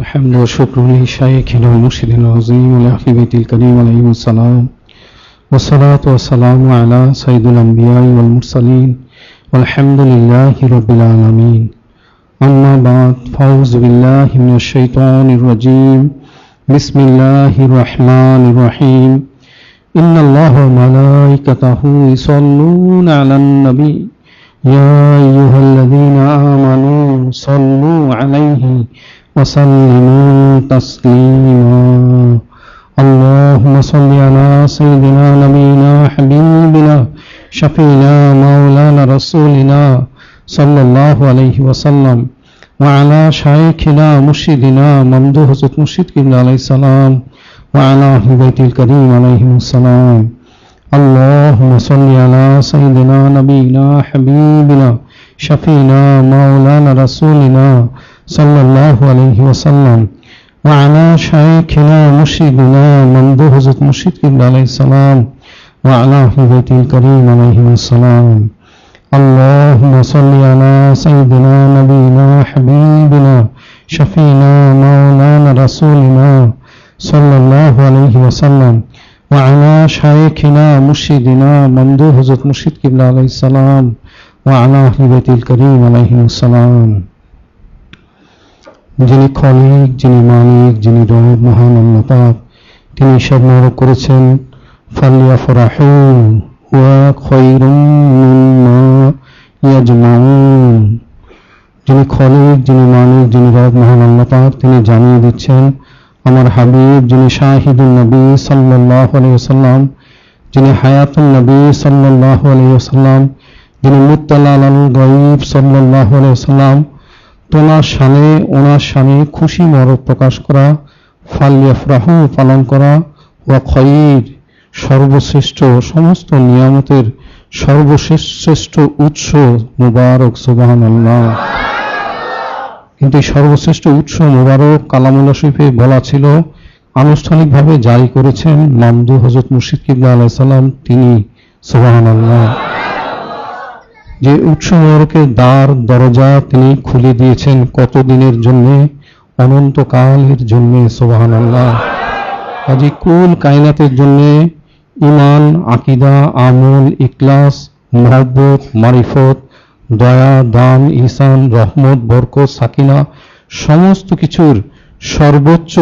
الحمد والشكر لشيخنا ومرشدنا العظيم ولأهل بيت الكريم عليهم السلام والصلاة والسلام على سيد الأنبياء والمرسلين والحمد لله رب العالمين. أما بعد، فأعوذ بالله من الشيطان الرجيم. بسم الله الرحمن الرحيم. إن الله وملائكته يصلون على النبي يا أيها الذين آمنوا صلوا عليه وسلموا تسليما. اللهم صل على سيدنا نبينا حبيبنا شفينا مولانا رسولنا صلى الله عليه وسلم وعلى شيخنا مرشدنا ممدوح حضرت مرشد قبلہ علیہ السلام وعلى أهل بيت الكريم عليهم السلام. اللهم صل على سيدنا نبينا حبيبنا شفينا مولانا رسولنا صلى الله عليه وسلم وعلى شيخنا مرشدنا ممدوح حضرت مرشد قبلہ علیہ السلام وعلى أهل بيت الكريم عليهم السلام. اللهم صل على سيدنا نبينا حبيبنا شفينا مولانا رسولنا صلى الله عليه وسلم وعلى شيخنا مرشدنا ممدوح حضرت مرشد قبلہ علیہ السلام وعلى أهل بيت الكريم عليهم السلام. যিনি খলিক, যিনি মালিক, যিনি রব, মহান আল্লাহ পাক, তিনি সর্বময় করেছেন ফালিয়াফরাহু ওয়া খায়রুম মিম্মা ইয়াজমাউন। যিনি খলিক, যিনি মালিক, যিনি রব, মহান আল্লাহ পাক, তিনি জানিয়ে দিচ্ছেন আমার হাবিব যিনি শাহিদুন নবী সাল্লাল্লাহু আলাইহি ওয়াসাল্লাম, যিনি হায়াতুন নবী সাল্লাল্লাহু আলাইহি ওয়াসাল্লাম, যিনি মুত্তালা আলাল গায়ব সাল্লাল্লাহু আলাইহি ওয়াসাল্লাম, ওনার শানে খুশি মরক প্রকাশ করা, ফালিয়াফরাহু পালন করা, ওয়া খায়র সর্বশ্রেষ্ঠ, সমস্ত নিয়ামতের সর্বশ্রেষ্ঠ উৎস মুবারক, সুবহানাল্লাহ। কিন্তু এই সর্বশ্রেষ্ঠ উৎস মুবারক কালামুল্লাহ শরীফে বলা ছিল, আনুষ্ঠানিকভাবে জারি করেছেন মামদুহ হযরত মুর্শিদ কিবলা আলাইহিস সালাম, তিনি, সুবহানাল্লাহ। যে উৎস মুবারকের দ্বার দরজা তিনি খুলে দিয়েছেন কতদিনের জন্য? অনন্তকালের জন্য, সুবহানাল্লাহ। কাজী কুল কায়নাতের জন্য ঈমান, আকীদা, আমল, ইখলাস, মুহাব্বত, মারিফত, দয়া, দান, ইহসান, রহমত, বরকত, সাকিনা, সমস্ত কিছুর সর্বোচ্চ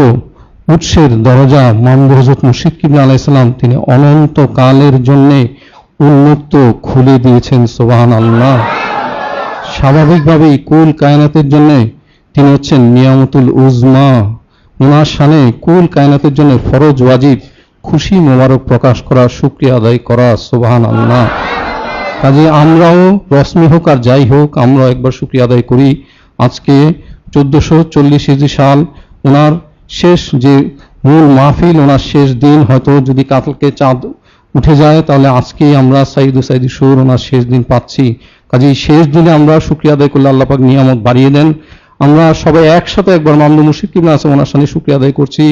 উৎসের দরজা মামদুহ হযরত মুর্শিদ কিবলা আলাইহিস সালাম, তিনি অনন্তকালের জন্য উন্মুক্ত খুলে দিয়েছেন, সুবহানাল্লাহ। স্বাভাবিকভাবেই কুল কায়নাতের জন্য তিনি হচ্ছেন নিয়ামতুল উজমা। ওনার শানে কুল কায়নাতের জন্য ফরজ ওয়াজিব খুশি মোবারক প্রকাশ করা, শুকরিয়া আদায় করা, সুবহানাল্লাহ। কাজে আমরাও রশ্মি হোক আর যাই হোক, আমরা একবার শুকরিয়া আদায় করি। আজকে 1440 হিজরি সাল, ওনার শেষ যে মূল মাহফিল, ওনার শেষ দিন, হয়তো যদি কালকে চাঁদ উঠে যায় তাহলে আজকে আমরা সাইদি সুর ওনার শেষ দিন পাচ্ছি। কাজে শেষ দিনে আমরা শুকরিয়া আদায় করলে আল্লাহ পাক নিয়ামত বাড়িয়ে দেন। আমরা সবাই একসাথে একবার মামদুহ মুর্শিদ কিবলা আছে ওনার সামনে শুকরিয়া আদায় করছি।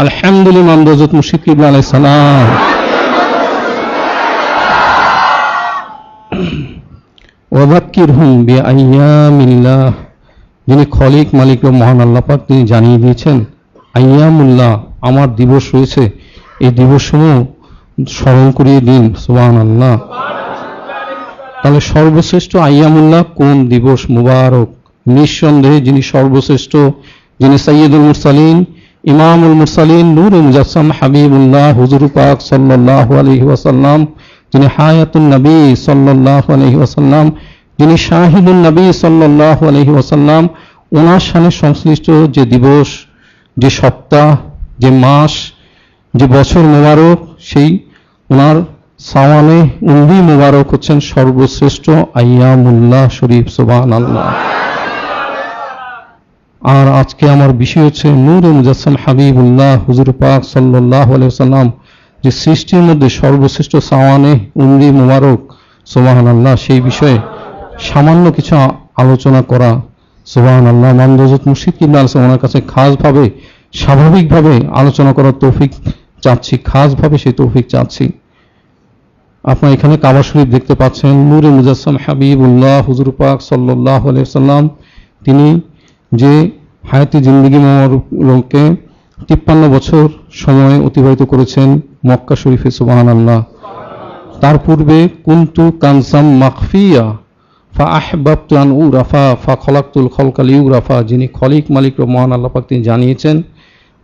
আলহামদুলিল্লাহ, মামদুহ হযরত মুর্শিদ কিবলা আলাইহিস সালাম। ওয়াযাক্কিরহুম বিআইয়ামিল্লাহ। যিনি খলিক, মালিক ও মহান আল্লাহ পাক, তিনি জানিয়ে দিয়েছেন আইয়ামুল্লাহ, আমার দিবস রয়েছে, এই দিবসসমূহ স্মরণ করিয়ে দিন, সুবহানাল্লাহ। তাহলে সর্বশ্রেষ্ঠ আইয়ামুল্লাহ কোন দিবস মুবারক? নিঃসন্দেহে যিনি সর্বশ্রেষ্ঠ, যিনি সাইয়্যিদুল মুরসালিন, ইমামুল মুরসালিন, নূরে মুজাসসাম, হাবিবুল্লাহ হুজুর পাক সাল্লাল্লাহু আলাইহি ওয়াসাল্লাম, যিনি হায়াতুন নবী সাল্লাল্লাহু আলাইহি ওয়াসাল্লাম, যিনি শাহিদুন নবী সাল্লাল্লাহু আলাইহি ওয়াসাল্লাম, ওনার সাথে সংশ্লিষ্ট যে দিবস, যে সপ্তাহ, যে মাস, যে বছর মুবারক, সেই ওনার সাওয়ানে উমরি মুবারক হচ্ছেন সর্বশ্রেষ্ঠ আইয়ামুল্লাহ শরীফ, সুবহানাল্লাহ। আর আজকে আমার বিষয় হচ্ছে নূরে মুজাসসাম হাবিবুল্লাহ হুজুর পাক সাল্লাল্লাহু আলাইহি ওয়াসাল্লাম, যে সৃষ্টির মধ্যে সর্বশ্রেষ্ঠ সাওয়ানে উমরি মুবারক, সুবহানাল্লাহ, সেই বিষয়ে সামান্য কিছু আলোচনা করা, সুবহানাল্লাহ। মামদুহ হযরত মুর্শিদ কিবলা আলাইহিস সালাম ওনার কাছে খাসভাবে, স্বাভাবিকভাবে আলোচনা করার তৌফিক চাচ্ছি, খাসভাবে সেই তৌফিক চাচ্ছি। আপনারা এখানে কাবা শরীফ দেখতে পাচ্ছেন, নূরে মুজাসসাম হাবিবুল্লাহ হুজুর পাক সাল্লাল্লাহু আলাইহি ওয়াসাল্লাম, তিনি যে হায়াতি জিন্দিগি মোবারকে 53 বছর সময় অতিবাহিত করেছেন মক্কা শরীফে, সুবহানাল্লাহ। তার পূর্বে কুনতু কানসাম মাখফিয়া ফা আহবাবতু আন উরাফা ফা খলাকতুল খলকা লিউরাফা, যিনি খলিক মালিক মহান আল্লাহ পাক তিনি জানিয়েছেন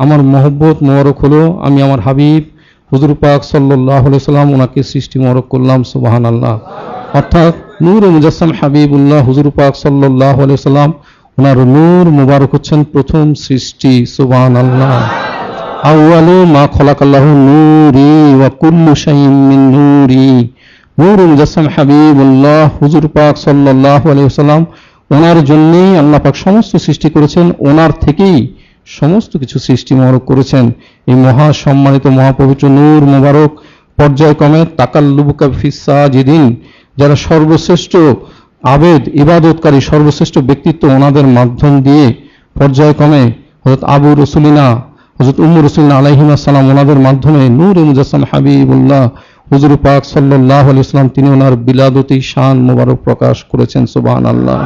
আমার মহব্বত মোবারক হলো আমি আমার হাবিব হুজুর পাক সাল্লাল্লাহু আলাইহি সাল্লাম ওনাকে সৃষ্টি মোবারক করলাম, সুবহানাল্লাহ। অর্থাৎ নূর মুজাসসাম হাবিবুল্লাহ হুজুর পাক সাল্লাল্লাহু আলাইহি সাল্লাম ওনার নূর মুবারক হচ্ছেন প্রথম সৃষ্টি, সুবহানাল্লাহ। আউয়ালু মা খলাকাল্লাহু নূরি ওয়া কুল্লু শাইইন মিন নূরি, নূর মুজাসসাম হাবিবুল্লাহ হুজুর পাক সাল্লাল্লাহু আলাইহি ওয়াসাল্লাম ওনার জন্যই আল্লাহ পাক সমস্ত সৃষ্টি করেছেন, ওনার থেকেই সমস্ত কিছু সৃষ্টি মোবারক করেছেন। এই মহা সম্মানিত মহাপবিত্র নূর মুবারক পর্যায়ক্রমে তাকাল্লুবুকা ফিস সাজিদিন, যারা সর্বশ্রেষ্ঠ আবেদ ইবাদতকারী সর্বশ্রেষ্ঠ ব্যক্তিত্ব ওনাদের মাধ্যম দিয়ে পর্যায়ক্রমে হযরত আবু রসুলিনা হযরত উম্মু রসুলিনা আলাইহিমা সালাম ওনাদের মাধ্যমে নূর মুজাসসাম হাবিবুল্লাহ হুজুর পাক সাল্লাল্লাহু আলাইহি ওয়াসাল্লাম তিনি ওনার বিলাদতি শান মোবারক প্রকাশ করেছেন, সুবহানাল্লাহ।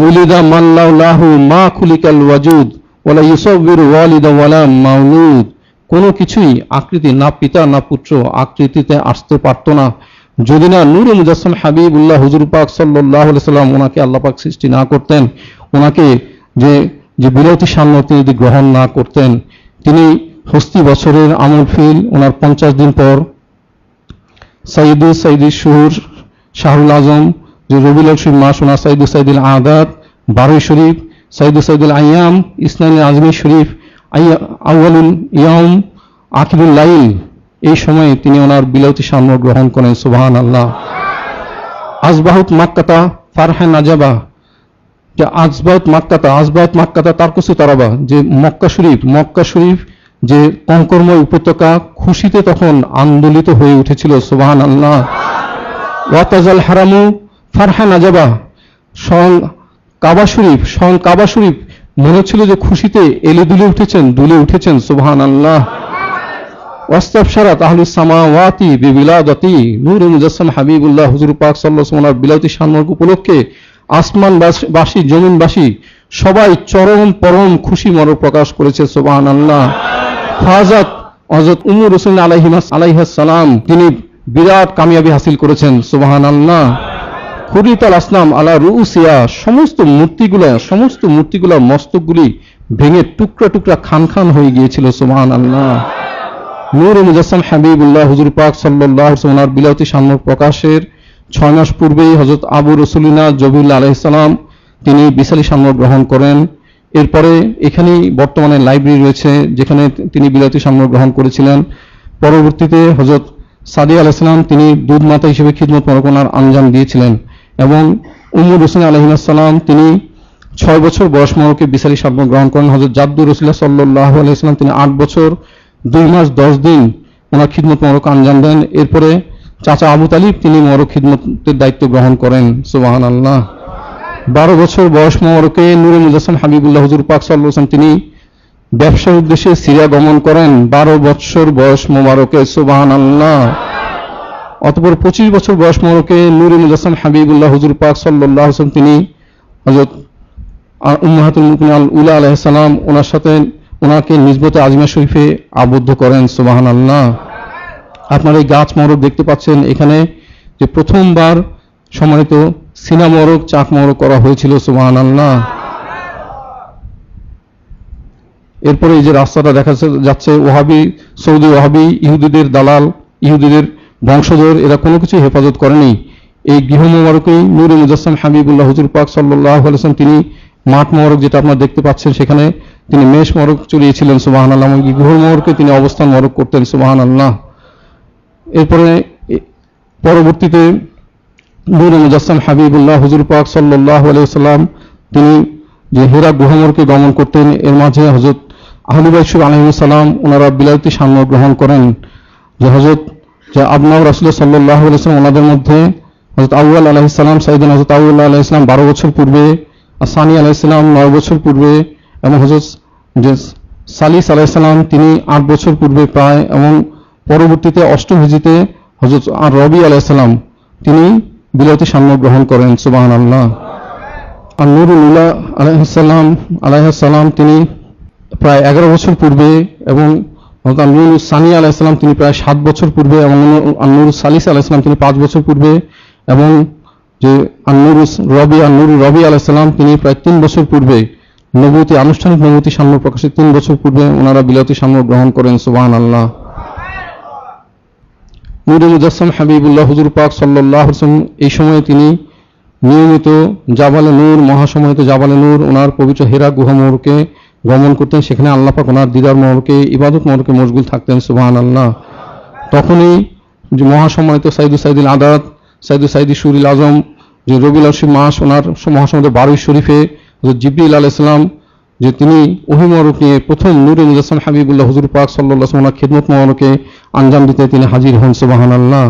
উলিদা মাল্লাহু মা খুলিকাল ওয়াজুদ ওয়ালা ইউসাব্বিরু ওয়ালিদা ওয়ালা মাউলুদ, কোনো কিছুই আকৃতি না পিতা না পুত্র আকৃতিতে আসতে পারতো না যদি না নূর মুজাসসাম হাবিবুল্লাহ হুজুর পাক সাল্লাল্লাহু আলাইহি ওয়াসাল্লাম ওনাকে আল্লাহ পাক সৃষ্টি না করতেন, ওনাকে যে বিলাদতি শান তিনি যদি গ্রহণ না করতেন। তিনি হস্তি বছরের আমল ফিল ওনার 50 দিন পর সাইয়্যিদি শুহুর শাহরুল আজম যে রবিউল শরীফ মাস ওনার সাইয়্যিদুল আদাদ 12 শরীফ সাইয়্যিদুল আইয়াম ইসনাইল আজমি শরীফ আউয়ালুল ইয়াউম আখিরুল লাইল, এই সময়ে তিনি ওনার বিলাদতি শান গ্রহণ করেন, সুবহানাল্লাহ। আসবাহুত মাক্কাতা ফারহান নাজাবা, যে আসবাহুত মাক্কাতা তারকুসু তারাবা, যে মক্কা শরীফ যে কঙ্করময় উপত্যকা খুশিতে তখন আন্দোলিত হয়ে উঠেছিল, সুবহানাল্লাহ। ওয়াতাজাল হারামু ফারহান নাজাবা, স্বয়ং কাবা শরীফ মনে ছিল যে খুশিতে দুলে উঠেছেন, সুবহানাল্লাহ। ওয়াস্তাবশারাত আহলুস সামাওয়াতি বিবিলাদাতি, নূর মুজাসসাম হাবিবুল্লাহ হুজুর পাক সাল্লাল্লাহু আলাইহি ওয়াসাল্লাম বিলাদতি শান উপলক্ষে আসমানবাসী জমিনবাসী সবাই পরম খুশি মোবারক প্রকাশ করেছে, সুবহানাল্লাহ। ফাজাত হযরত উম্মু রাসূল আলাইহিস সালাম তিনি বিরাট কামিয়াবি হাসিল করেছেন, সুবহানাল্লাহ। খুরিতাল আসনাম আলা রুউসিয়া, সমস্ত মূর্তিগুলা মস্তকগুলি ভেঙে টুকরা খান হয়ে গিয়েছিল, সুবহানাল্লাহ। নূর মুজাসসাম হাবিবুল্লাহ হুজুর পাক সাল্লাল্লাহু আলাইহি ওয়াসাল্লাম বিলাদতি শান প্রকাশের 6 মাস পূর্বেই হযরত আবু রসুলিনা জবিল আলাইহিস সালাম তিনি বিশালী শান গ্রহণ করেন। এরপরে এখানেই বর্তমানে লাইব্রেরি রয়েছে যেখানে তিনি বিলাদতি শান গ্রহণ করেছিলেন। পরবর্তীতে হযরত সাদিয়া আলাইহিস সালাম তিনি দুধ মাতা হিসেবে খিদমত মোবারক আঞ্জাম দিয়েছিলেন এবং উম্মু রসুল আলাইহিস সালাম তিনি 6 বছর বয়স মোবারকে বিশালী শান গ্রহণ করেন। হযরত জাদ্দুর রাসূলুল্লাহ সাল্লাল্লাহু আলাইহি ওয়াসাল্লাম তিনি 8 বছর 2 মাস 10 দিন ওনার খিদমত মোবারক আঞ্জাম দেন। এরপরে চাচা আবু তালিব তিনি মোবারক খিদমতের দায়িত্ব গ্রহণ করেন, সুবহানাল্লাহ। 12 বছর বয়স মোবারকে নূর মুজাসসাম হাবিবুল্লাহ হুজুর পাক সাল্লাল্লাহু আলাইহি ওয়াসাল্লাম তিনি ব্যবসার উদ্দেশ্যে সিরিয়া গমন করেন 12 বছর বয়স মোবারকে, সুবহানাল্লাহ। অতঃপর 25 বছর বয়স মোবারকে নূর মুজাসসাম হাবিবুল্লাহ হুজুর পাক সাল্লাল্লাহু আলাইহি ওয়াসাল্লাম তিনি হযরত উম্মাহাতুল মুমিনিন আল উলা আলাইহিস সালাম ওনাকে নিসবতে আজিমা শরীফে আবদ্ধ করেন, সুবহানাল্লাহ। আপনারা এই গাছ মোবারক দেখতে পাচ্ছেন, এখানে যে প্রথমবার সম্মানিত সিনা মোবারক চাক মোবারক করা হয়েছিল, সুবহানাল্লাহ। এরপরে এই যে রাস্তাটা দেখা যাচ্ছে সৌদি ওয়াহাবি ইহুদিদের দালাল ইহুদিদের বংশধর এরা কোনো কিছু হেফাজত করেনি। এই গৃহ মোবারকেই নূর মুজাসসাম হাবিবুল্লাহ হুজুর পাক সাল্লাল্লাহু আলাইহি ওয়াসাল্লাম তিনি মাঠ মোবারক যেটা আপনারা দেখতে পাচ্ছেন সেখানে তিনি মেষ মোবারক চড়িয়েছিলেন, সুবহানাল্লাহ। এবং গৃহ মোবারকে তিনি অবস্থান মোবারক করতেন, সুবহানাল্লাহ। এরপরে পরবর্তীতে নূর মুজাসসাম হাবিবুল্লাহ হুজুর পাক সাল্লাল্লাহু আলাইহি ওয়াসাল্লাম তিনি যে হিরা গুহা মোবারকে গমন করতেন, এর মাঝে হযরত আহলে বাইত আলাইহিস সালাম ওনারা বিলাদতি শান গ্রহণ করেন। যে আবনাউ রাসূলুল্লাহ সাল্লাল্লাহু আলাইহি ওয়াসাল্লাম ওনাদের মধ্যে হযরত আউয়াল আলাইহিস সালাম সাইয়েদনা হযরত আউয়াল আলাইহিস সালাম 12 বছর পূর্বে, সানি আলাইহিস সালাম 9 বছর পূর্বে এবং হযরত সালিস আলাইহিস সালাম তিনি 8 বছর পূর্বে প্রায়, এবং পরবর্তীতে 8ম হিজরিতে হযরত রবি আলাইহিস সালাম তিনি বিলাদতি শান গ্রহণ করেন, সুবহানাল্লাহ। আর নুরুল্লাহ আলাইহিস সালাম তিনি প্রায় 11 বছর পূর্বে, এবং নুর সানি আলাইহিস সালাম তিনি প্রায় 7 বছর পূর্বে, এবং নুর সালিস আলাইহিস সালাম তিনি 5 বছর পূর্বে, এবং যে নুর রবি আলাইহিস সালাম তিনি প্রায় 3 বছর পূর্বে নবুয়তি, আনুষ্ঠানিক নবুয়তি সাম্য প্রকাশে 3 বছর পূর্বে ওনারা বিলাতি সাম্য গ্রহণ করেন। সুবহানাল্লাহ। নূরে মুজাসসাম হাবিবুল্লাহ হুজুর পাক সাল্লাল্লাহু আলাইহি ওয়াসাল্লাম এই সময়ে তিনি নিয়মিত জাবালে নূর, মহাসময়িত জাবালে নূর, ওনার পবিত্র হেরা গুহা মোড়কে গমন করতেন। সেখানে আল্লাহ পাক ওনার দিদার মোড়কে, ইবাদত মোড়কে মশগুল থাকতেন। সুবহানাল্লাহ। তখনই যে মহাসম্মানিত সাইদুল আদাত, সাইদি সুরিল আজম, যে রবিউল আশির মাস, ওনার মহাসম্মানিত 12 শরীফে জিবরিল আলাইহিস সালাম যে তিনি ওহী মোবারক নিয়ে প্রথম নূরে মুজাসসাম হাবিবুল্লাহ হুজুর পাক সাল্লাল্লাহু আলাইহি ওয়াসাল্লাম খিদমত মোবারকে আঞ্জাম দিতে তিনি হাজির হন। সুবহানাল্লাহ।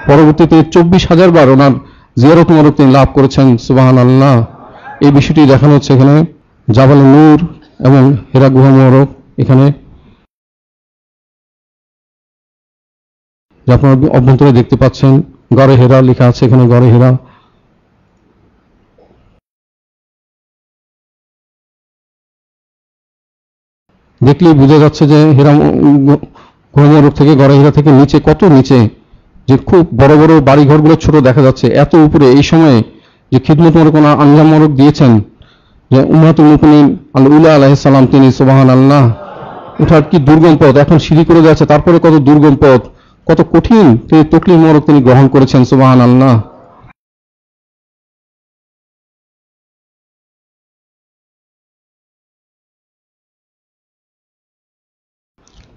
পরবর্তীতে 24,000 বার ওনার জিয়ারত মোবারক তিনি লাভ করেছেন। সুবহানাল্লাহ। এই বিষয়টি দেখানো হচ্ছে এখানে জাবালে নূর এবং হেরা গুহা মোবারক। এখানে আপনারা অভ্যন্তরে দেখতে পাচ্ছেন গড়ে হেরা লেখা আছে, এখানে গড়ে হেরা। দেখলেই বোঝা যাচ্ছে যে হেরা গুহা মোবারক থেকে, গড়ে হেরা থেকে নিচে, কত নিচে, যে খুব বড় বড় বাড়ি ঘরগুলো ছোট দেখা যাচ্ছে, এত উপরে এই সময়ে যে খিদমত মোবারক ওনার আঞ্জাম মোবারক দিয়েছেন, যে উম্মাতুল মুমিনিন আল্লাহ আলাইহিস সালাম তিনি। সুবহানাল্লাহ। ওঠার কি দুর্গম পথ, এখন সিঁড়ি করে যাচ্ছে, তারপরে কত দুর্গম পথ, কত কঠিন তিনি তকলিফ মোবারক তিনি গ্রহণ করেছেন। সুবহানাল্লাহ।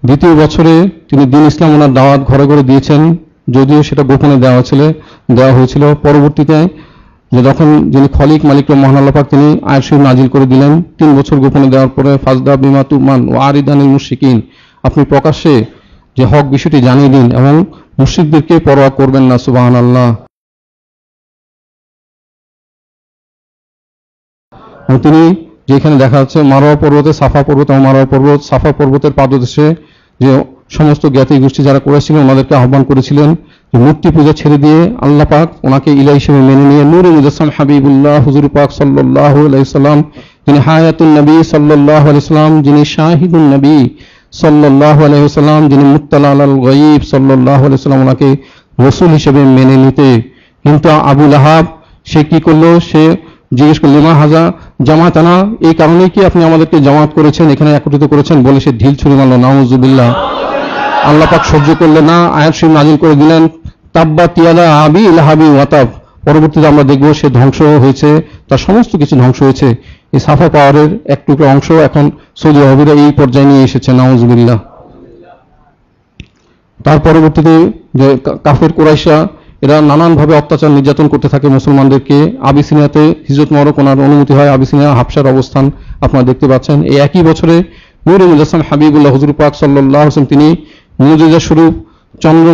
দ্বিতীয় বছরে তিনি দ্বীন ইসলাম ওনার দাওয়াত ঘরে ঘরে দিয়েছেন, যদিও সেটা গোপনে দেওয়া হয়েছিল। পরবর্তীতে যে যখন যিনি খলিক মালিক মহান আল্লাহ পাক তিনি আয়াত শরীফ নাজিল করে দিলেন, 3 বছর গোপনে দেওয়ার পরে ফাজদা বিমা তুমান ও আরিদানিল মুশরিকিন, আপনি প্রকাশ্যে যে হক বিষয়টি জানিয়ে দিন এবং মুশরিকদেরকে পরোয়া করবেন না। সুবহানাল্লাহ। তিনি যেখানে দেখা যাচ্ছে মারোয়া পর্বতে, সাফা পর্বত এবং মারোয়া পর্বত, সাফা পর্বতের পাদদেশে যে সমস্ত জ্ঞাতি গোষ্ঠী যারা করেছিলেন ওনাদেরকে আহ্বান করেছিলেন যে মূর্তি পূজা ছেড়ে দিয়ে আল্লাহ পাক ওনাকে ইলাহ হিসেবে মেনে নিয়ে নূরে মুজাসসাম হাবিবুল্লাহ হুজুর পাক সাল্লাল্লাহু আলাইহি সাল্লাম, যিনি হায়াতুন নবী সাল্লাল্লাহু আলাইহি সাল্লাম, যিনি শাহিদুন নবী সাল্লাল্লাহু আলাইহি সাল্লাম, যিনি মুত্তালা আলাল গায়ব সাল্লাল্লাহু আলাইহি সাল্লাম, ওনাকে রাসূল হিসেবে মেনে নিতে। কিন্তু আবু লাহাব সে কি করলো, সে জিজ্ঞেস করল লিমা হাজা জামাতানা, এই কারণেই কি আপনি আমাদেরকে জামাত করেছেন, এখানে একত্রিত করেছেন, বলে সে ঢিল ছুঁড়ে মারল। নাউজুবিল্লাহ। আল্লাহ পাক সহ্য করলেন না, আয়াত শরীফ নাজিল করে দিলেন তাব্বাত ইয়াদা আবি লাহাবি ওয়াতাব। পরবর্তীতে আমরা দেখব সে ধ্বংস হয়েছে, তার সমস্ত কিছু ধ্বংস হয়েছে। এই সাফা পাওয়ারের এক টুকরো অংশ এখন সৌদি আরবেরা এই পর্যায়ে নিয়ে এসেছে। নাউজুবিল্লাহ। তার পরবর্তীতে যে কাফের কুরাইশা এরা নানানভাবে অত্যাচার নির্যাতন করতে থাকে মুসলমানদেরকে। আবিসিনিয়াতে হিজরত মোবারক ওনার অনুমতি হয়, আবিসিনিয়া হাবশার অবস্থান আপনারা দেখতে পাচ্ছেন। এই একই বছরে নূরে মুজাসসাম হাবিবুল্লাহ হুজুর পাক সাল্লাল্লাহু আলাইহি ওয়াসাল্লাম তিনি মুজিজা স্বরূপ চন্দ্র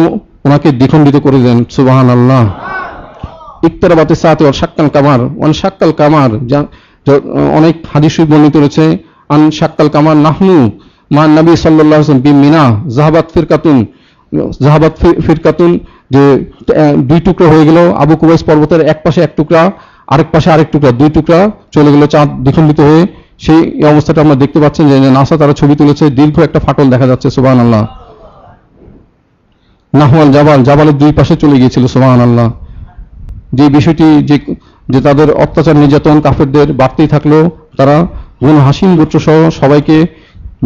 ওনাকে দ্বিখণ্ডিত করে দেন। সুবহানাল্লাহ। ইকতারাবাতে সাআতি ওয়া শাক্কাল কামার, শাক্কাল কামার, যা অনেক হাদিস বর্ণিত রয়েছে। আন শাক্কাল কামার নাহনু মা নবী সাল্লাল্লাহু আলাইহি ওয়াসাল্লাম বিমিনা যাহাবাত ফিরকাতুন, যে 2 টুকরা হয়ে গেল। আবু কুবাইস পর্বতের এক পাশে এক টুকরা, আরেক পাশে আরেক টুকরা, 2 টুকরা চলে গেল চাঁদ দ্বিখণ্ডিত হয়ে। সেই অবস্থাটা আমরা দেখতে পাচ্ছেন যে নাসা তারা ছবি তুলেছে, দীর্ঘ একটা ফাটল দেখা যাচ্ছে। সুবহানাল্লাহ। নাহওয়াল জাবালের 2 পাশে চলে গিয়েছিল। সুবহানাল্লাহ। যে বিষয়টি যে তাদের অত্যাচার নির্যাতন কাফেরদের বাড়তেই থাকলো, তারা বনু হাশিম গোত্র সহ সবাইকে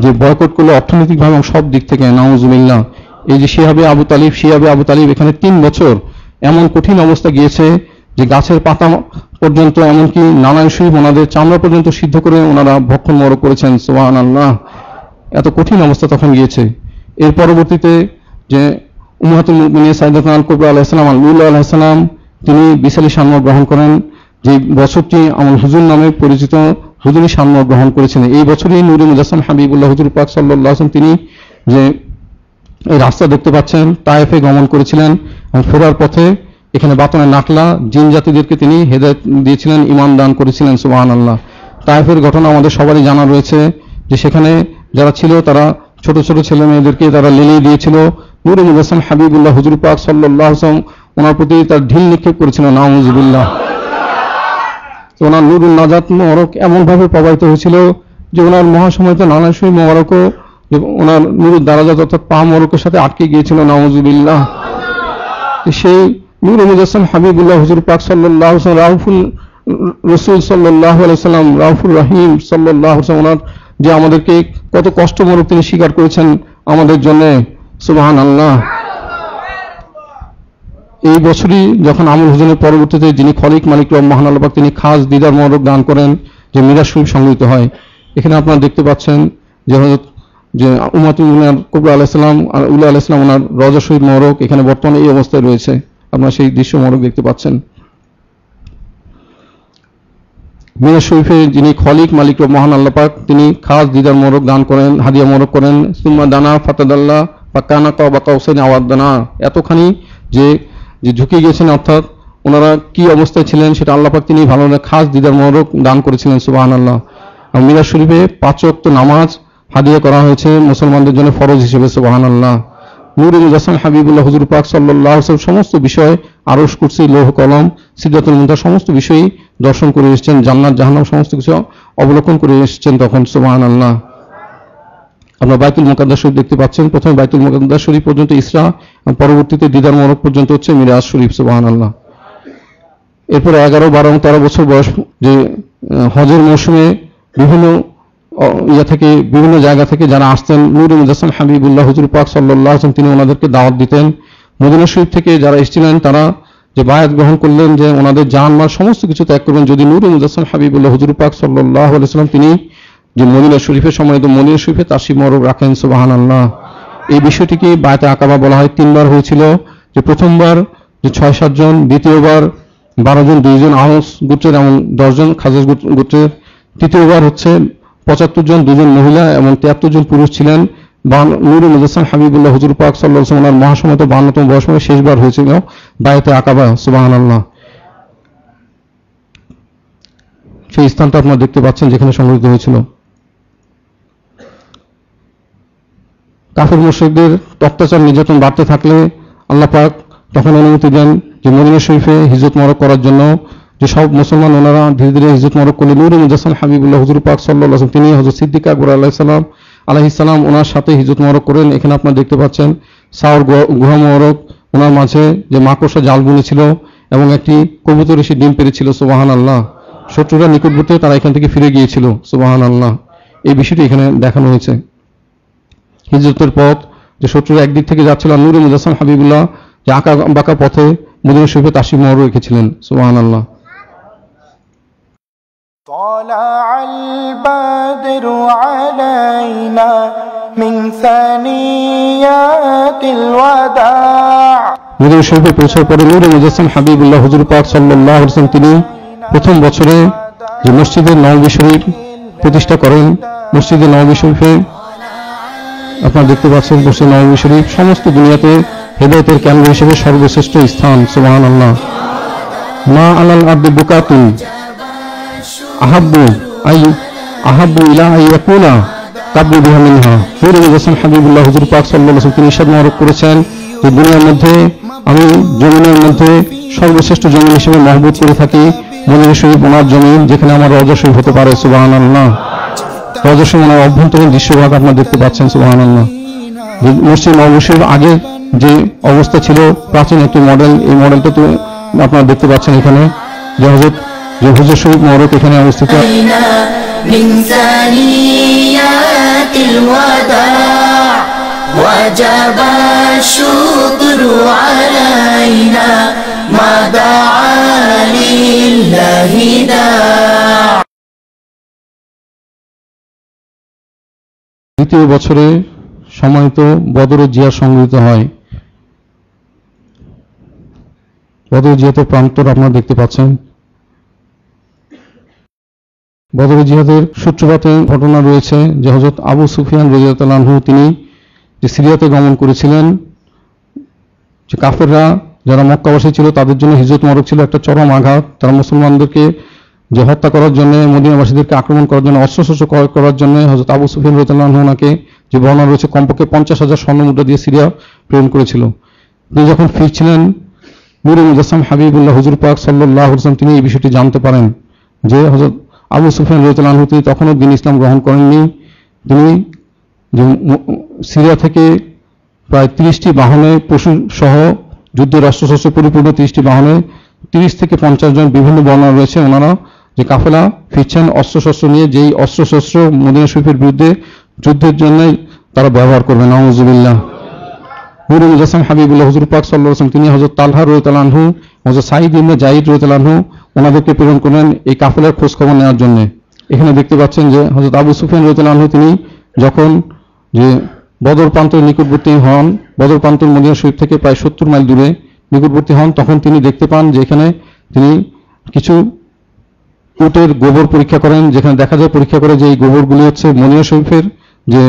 যে বয়কট করলো অর্থনৈতিকভাবে এবং সব দিক থেকে। নাউজুবিল্লাহ। এই যে শিহাবে আবু তালিব এখানে 3 বছর এমন কঠিন অবস্থা গিয়েছে যে গাছের পাতা পর্যন্ত, এমনকি নানান শরীফ ওনাদের চামড়া পর্যন্ত সিদ্ধ করে ওনারা ভক্ষণ মোবারক করেছেন। সুবহানাল্লাহ। এত কঠিন অবস্থা তখন গিয়েছে। এর পরবর্তীতে যে উম্মাতুল মুমিনিন সাইয়্যিদাতুনা আল কুবরা আলাইহিস সালাম, আল্লাহ আলাইহিস সালাম, তিনি বিশালী সাম্য গ্রহণ করেন। যে বছরটি আমার হুজুর নামে পরিচিত, হুজুরি সাম্য গ্রহণ করেছিলেন। এই বছরই নূরে মুজাসসাম হাবিবুল্লাহ হুজুর পাক সাল্লাল্লাহু আলাইহি ওয়াসাল্লাম তিনি যে এই রাস্তা দেখতে পাচ্ছেন তায়েফে গমন করেছিলেন, এবং ফেরার পথে এখানে বাতনে নাকলা জিন জাতিদেরকে তিনি হেদায়েত দিয়েছিলেন, ঈমান দান করেছিলেন। সুবহানাল্লাহ। তায়েফের ঘটনা আমাদের সবারই জানা রয়েছে, যে সেখানে যারা ছিল তারা ছোট ছোট ছেলে মেয়েদেরকে তারা লেলিয়ে দিয়েছিল। নূরে মুজাসসাম হাবিবুল্লাহ হুজুর পাক সাল্লাল্লাহু আলাইহি ওয়াসাল্লাম ওনার প্রতি তার ঢিল নিক্ষেপ করেছিল। নাউজুবিল্লাহ। ওনার নুরুল নাজাত মোবারক এমনভাবে প্রবাহিত হয়েছিল যে ওনার মহাসময়িত নানাশই মোবারকও ওনার নুরুল দারাজাত অর্থাৎ পা মোবারকের সাথে আটকে গিয়েছিল, নাউজুবিল্লাহ। সেই নূরে মুজাসসাম হাবিবুল্লাহ হুজুর পাক সাল্লাল্লাহু আলাইহি ওয়াসাল্লাম, রাউফুল রাসূল সাল্লাল্লাহু আলাইহি ওয়াসাল্লাম, রাউফুর রহিম সাল্লাল্লাহু আলাইহি ওয়াসাল্লাম, ওনার যে আমাদেরকে কত কষ্ট মোবারক তিনি স্বীকার করেছেন আমাদের জন্য, সুবহানাল্লাহ। এই বছরই যখন আমল হুজুরের পরবর্তীতে যিনি খলিক মালিক রব মহান আল্লাহ পাক তিনি খাস দিদার মোবারক দান করেন, যে মিরাজ শরীফ সংগৃহীত হয়। এখানে আপনারা দেখতে পাচ্ছেন যে উম্মাতুল কুবরা আলাইহিস সালাম আর উলা আলাইহিস সালাম ওনার রওজা শরীফ মোবারক এখানে বর্তমানে এই অবস্থায় রয়েছে, আপনারা সেই দৃশ্য মোবারক দেখতে পাচ্ছেন। মিরাজ শরীফে যিনি খলিক মালিক রব মহান আল্লাহ পাক তিনি খাস দিদার মোবারক দান করেন, হাদিয়া মোবারক করেন। সুম্মা দানা ফাতাদাল্লাহ ফাকানা কাবা কাউসাইন আও আদনা, এতখানি যে ঝুঁকে গেছেন, অর্থাৎ ওনারা কি অবস্থায় ছিলেন সেটা আল্লাহ পাক তিনি ভালো খাস দিদার মোবারক দান করেছিলেন, সুবহানাল্লাহ। আর মিরাজ শরীফে 5 ওয়াক্ত নামাজ হাদিয়া করা হয়েছে মুসলমানদের জন্য ফরজ হিসেবে, সুবহানাল্লাহ। নূরে মুজাসসাম হাবিবুল্লাহ হুজুর পাক সাল্লাল্লাহু আলাইহি ওয়াসাল্লাম সমস্ত বিষয়, আরশ কুরসি লৌহ কলম সিদরাতুল মুনতাহা সমস্ত বিষয়ই দর্শন করে এসেছেন, জান্নাত জাহান্নাম সমস্ত কিছু অবলোকন করে এসেছেন তখন, সুবহানাল্লাহ। আমরা বাইতুল মুকাদ্দাস শরীফ দেখতে পাচ্ছেন, প্রথমে বাইতুল মুকাদ্দাস শরীফ পর্যন্ত ইসরা, পরবর্তীতে দিদার মোবারক পর্যন্ত হচ্ছে মিরাজ শরীফ, সুবহানাল্লাহ। এরপর 11, 12, 13 বছর বয়স যে হজের মৌসুমে বিভিন্ন থেকে বিভিন্ন জায়গা থেকে যারা আসতেন, নূরে মুজাসসাম হাবিবুল্লাহ হুজুর পাক সাল্লাল্লাহু আলাইহি ওয়াসাল্লাম তিনি ওনাদেরকে দাওয়াত দিতেন। মদিনা শরীফ থেকে যারা এসেছিলেন তারা যে বায়াত গ্রহণ করলেন যে ওনাদের জান মাল সমস্ত কিছু ত্যাগ করবেন যদি নূরে মুজাসসাম হাবিবুল্লাহ হুজুর পাক সাল্লাল্লাহু আলাইহি ওয়াসাল্লাম তিনি যে মদিনা শরীফের সম্মানিত মদিনা শরীফে তাশরিফ মোবারক রাখেন, সুবহানাল্লাহ। এই বিষয়টিকে বায়াতে আকাবা বলা হয়। 3 বার হয়েছিল, যে প্রথমবার যে 6-7 জন, দ্বিতীয়বার 12 জন, 2 জন আউস গোত্রের এবং 10 জন খাজাজ গোত্রের, তৃতীয়বার হচ্ছে 75 জন, 2 জন মহিলা এবং 73 জন পুরুষ ছিলেন। নূরে মুজাসসাম হাবিবুল্লাহ হুজুর পাক সাল্লাল্লাহু আলাইহি ওয়াসাল্লাম মহাসময়ত 52তম বয়স মানে শেষবার হয়েছিল বায়াতে আকাবা, সুবহানাল্লাহ। সেই স্থানটা আপনারা দেখতে পাচ্ছেন যেখানে সংঘটিত হয়েছিল। কাফের মুশরিকদের অত্যাচার নির্যাতন বাড়তে থাকলে আল্লাহ পাক তখন অনুমতি দেন যে মদিনা শরীফে হিজরত মোবারক করার জন্য, যে সব মুসলমান ওনারা ধীরে ধীরে হিজরত মোবারক করলে নূরে মুজাসসাম হাবিবুল্লাহ হুজুর পাক সাল্লাল্লাহু আলাইহি ওয়াসাল্লাম তিনি হযরত সিদ্দিক আকবর আলাইহিস সালাম ওনার সাথে হিজরত মোবারক করেন। এখানে আপনারা দেখতে পাচ্ছেন সাওর গুহা মোবারক, ওনার মাঝে যে মাকড়সা জাল বুনেছিল এবং একটি কবুতর এসে ডিম পেড়েছিল, সুবহানাল্লাহ। শত্রুরা নিকটবর্তী তারা এখান থেকে ফিরে গিয়েছিল, সুবহানাল্লাহ। এই বিষয়টি এখানে দেখানো হয়েছে। হিজরতের পথ যে শত্রুরা একদিক থেকে যাচ্ছিল, নূরে মুজাসসাম হাবিবুল্লাহ যে আঁকা বাঁকা পথে মদিনা শরীফে তাশরিফ মোবারক রেখেছিলেন, সুবহানাল্লাহ। طلع البدر علينا من ثنيات الوداع। মদিনা শরীফে পৌঁছার পরে নূরে মুজাসসাম হাবিবুল্লাহ হুজুর পাক সাল্লাল্লাহু আলাইহি ওয়াসাল্লাম তিনি প্রথম বছরে যে মসজিদে নববী শরীফ প্রতিষ্ঠা করেন। মসজিদে নববী শরীফে আপনারা দেখতে পাচ্ছেন মসজিদ নববী শরীফ সমস্ত দুনিয়াতে হেদায়েতের কেন্দ্র হিসেবে সর্বশ্রেষ্ঠ স্থান, সুবহানাল্লাহ। মা আলাল আরদি বুকাতুন আহাব্বু ইলা আইয়াকুনা কাবু বিহা মিনহা। নূরে মুজাসসাম হাবিবুল্লাহ হুজুর পাক সাল্লাল্লাহু আলাইহি ওয়াসাল্লাম তিনি ইরশাদ মোবারক করেছেন যে দুনিয়ার মধ্যে আমি জমিনের মধ্যে সর্বশ্রেষ্ঠ জমিন হিসেবে মহবুব করে থাকি মদিনা শরীফ, ওনার জমিন যেখানে আমার রওজা শরীফ হতে পারে, সুবহানাল্লাহ। রওজা শরীফ ওনার অভ্যন্তরীণ দৃশ্যভাগ আপনারা দেখতে পাচ্ছেন, সুবহানাল্লাহ। মসজিদ নববী শরীফ আগে যে অবস্থা ছিল প্রাচীন একটি মডেল, এই মডেলটা তো আপনারা দেখতে পাচ্ছেন এখানে যে হুজুর শরীফ মোবারক এখানে অবস্থিত। وجب الشكر علينا ما دعا لله داع। দ্বিতীয় বছরে সময়ত বদরের জিয়া সংগৃহীত হয়। বদরের জিয়াদের প্রান্তর আপনারা দেখতে পাচ্ছেন। বদরের জিহাদের সূত্রপাতে ঘটনা রয়েছে যে হযরত আবু সুফিয়ান রাদিয়াল্লাহু আনহু তিনি যে সিরিয়াতে গমন করেছিলেন, যে কাফেররা যারা মক্কাবাসী ছিল তাদের জন্য হিজরত মোবারক ছিল একটা চরম আঘাত। তারা মুসলমানদেরকে যে হত্যা করার জন্য, মদিনাবাসীদেরকে আক্রমণ করার জন্য, অস্ত্রশস্ত্র ক্রয় করার জন্য হযরত আবু সুফিয়ান রাদিয়াল্লাহু আনহু ওনাকে যে বর্ণনা রয়েছে কমপক্ষে 50,000 স্বর্ণমুদ্রা দিয়ে সিরিয়া প্রেরণ করেছিল। তিনি যখন ফিরছিলেন নূরে মুজাসসাম হাবিবুল্লাহ হুজুর পাক সাল্লাল্লাহু আলাইহি ওয়াসাল্লাম তিনি এই বিষয়টি জানতে পারেন যে হযরত আবু সুফিয়ান রাদিয়াল্লাহু আনহু তিনি তখনও দ্বীন ইসলাম গ্রহণ করেননি। তিনি যে সিরিয়া থেকে প্রায় 30টি বাহনে পশু সহ যুদ্ধের অস্ত্রশস্ত্র পরিপূর্ণ 30টি বাহনে 30 থেকে 50 জন বিভিন্ন বর্ণনা রয়েছে, ওনারা যে কাফেলা ফিরছেন অস্ত্রশস্ত্র নিয়ে, যেই অস্ত্রশস্ত্র মদিনা শরীফের বিরুদ্ধে যুদ্ধের জন্য তারা ব্যবহার করবেন। নাউযুবিল্লাহ। নূরে মুজাসসাম হাবিবুল্লাহ হুজুর পাক সাল্লাল্লাহু আলাইহি ওয়াসাল্লাম তিনি হযরত তালহা রাদিয়াল্লাহু আনহু, হযরত সাঈদ ইবনে যায়েদ রাদিয়াল্লাহু আনহু ওনাদেরকে প্রেরণ করলেন এই কাফেলার খোঁজ খবর নেওয়ার জন্য। এখানে দেখতে পাচ্ছেন যে হযরত আবু সুফিয়ান রাদিয়াল্লাহু আনহু তিনি যখন যে বদর প্রান্তের নিকটবর্তী হন, বদর প্রান্তর মদিনা শরীফ থেকে প্রায় 70 মাইল দূরে নিকটবর্তী হন, তখন তিনি দেখতে পান যে এখানে তিনি কিছু উটের গোবর পরীক্ষা করেন, যেখানে দেখা যায় পরীক্ষা করে যে এই গোবরগুলি হচ্ছে মদিনা শরীফের যে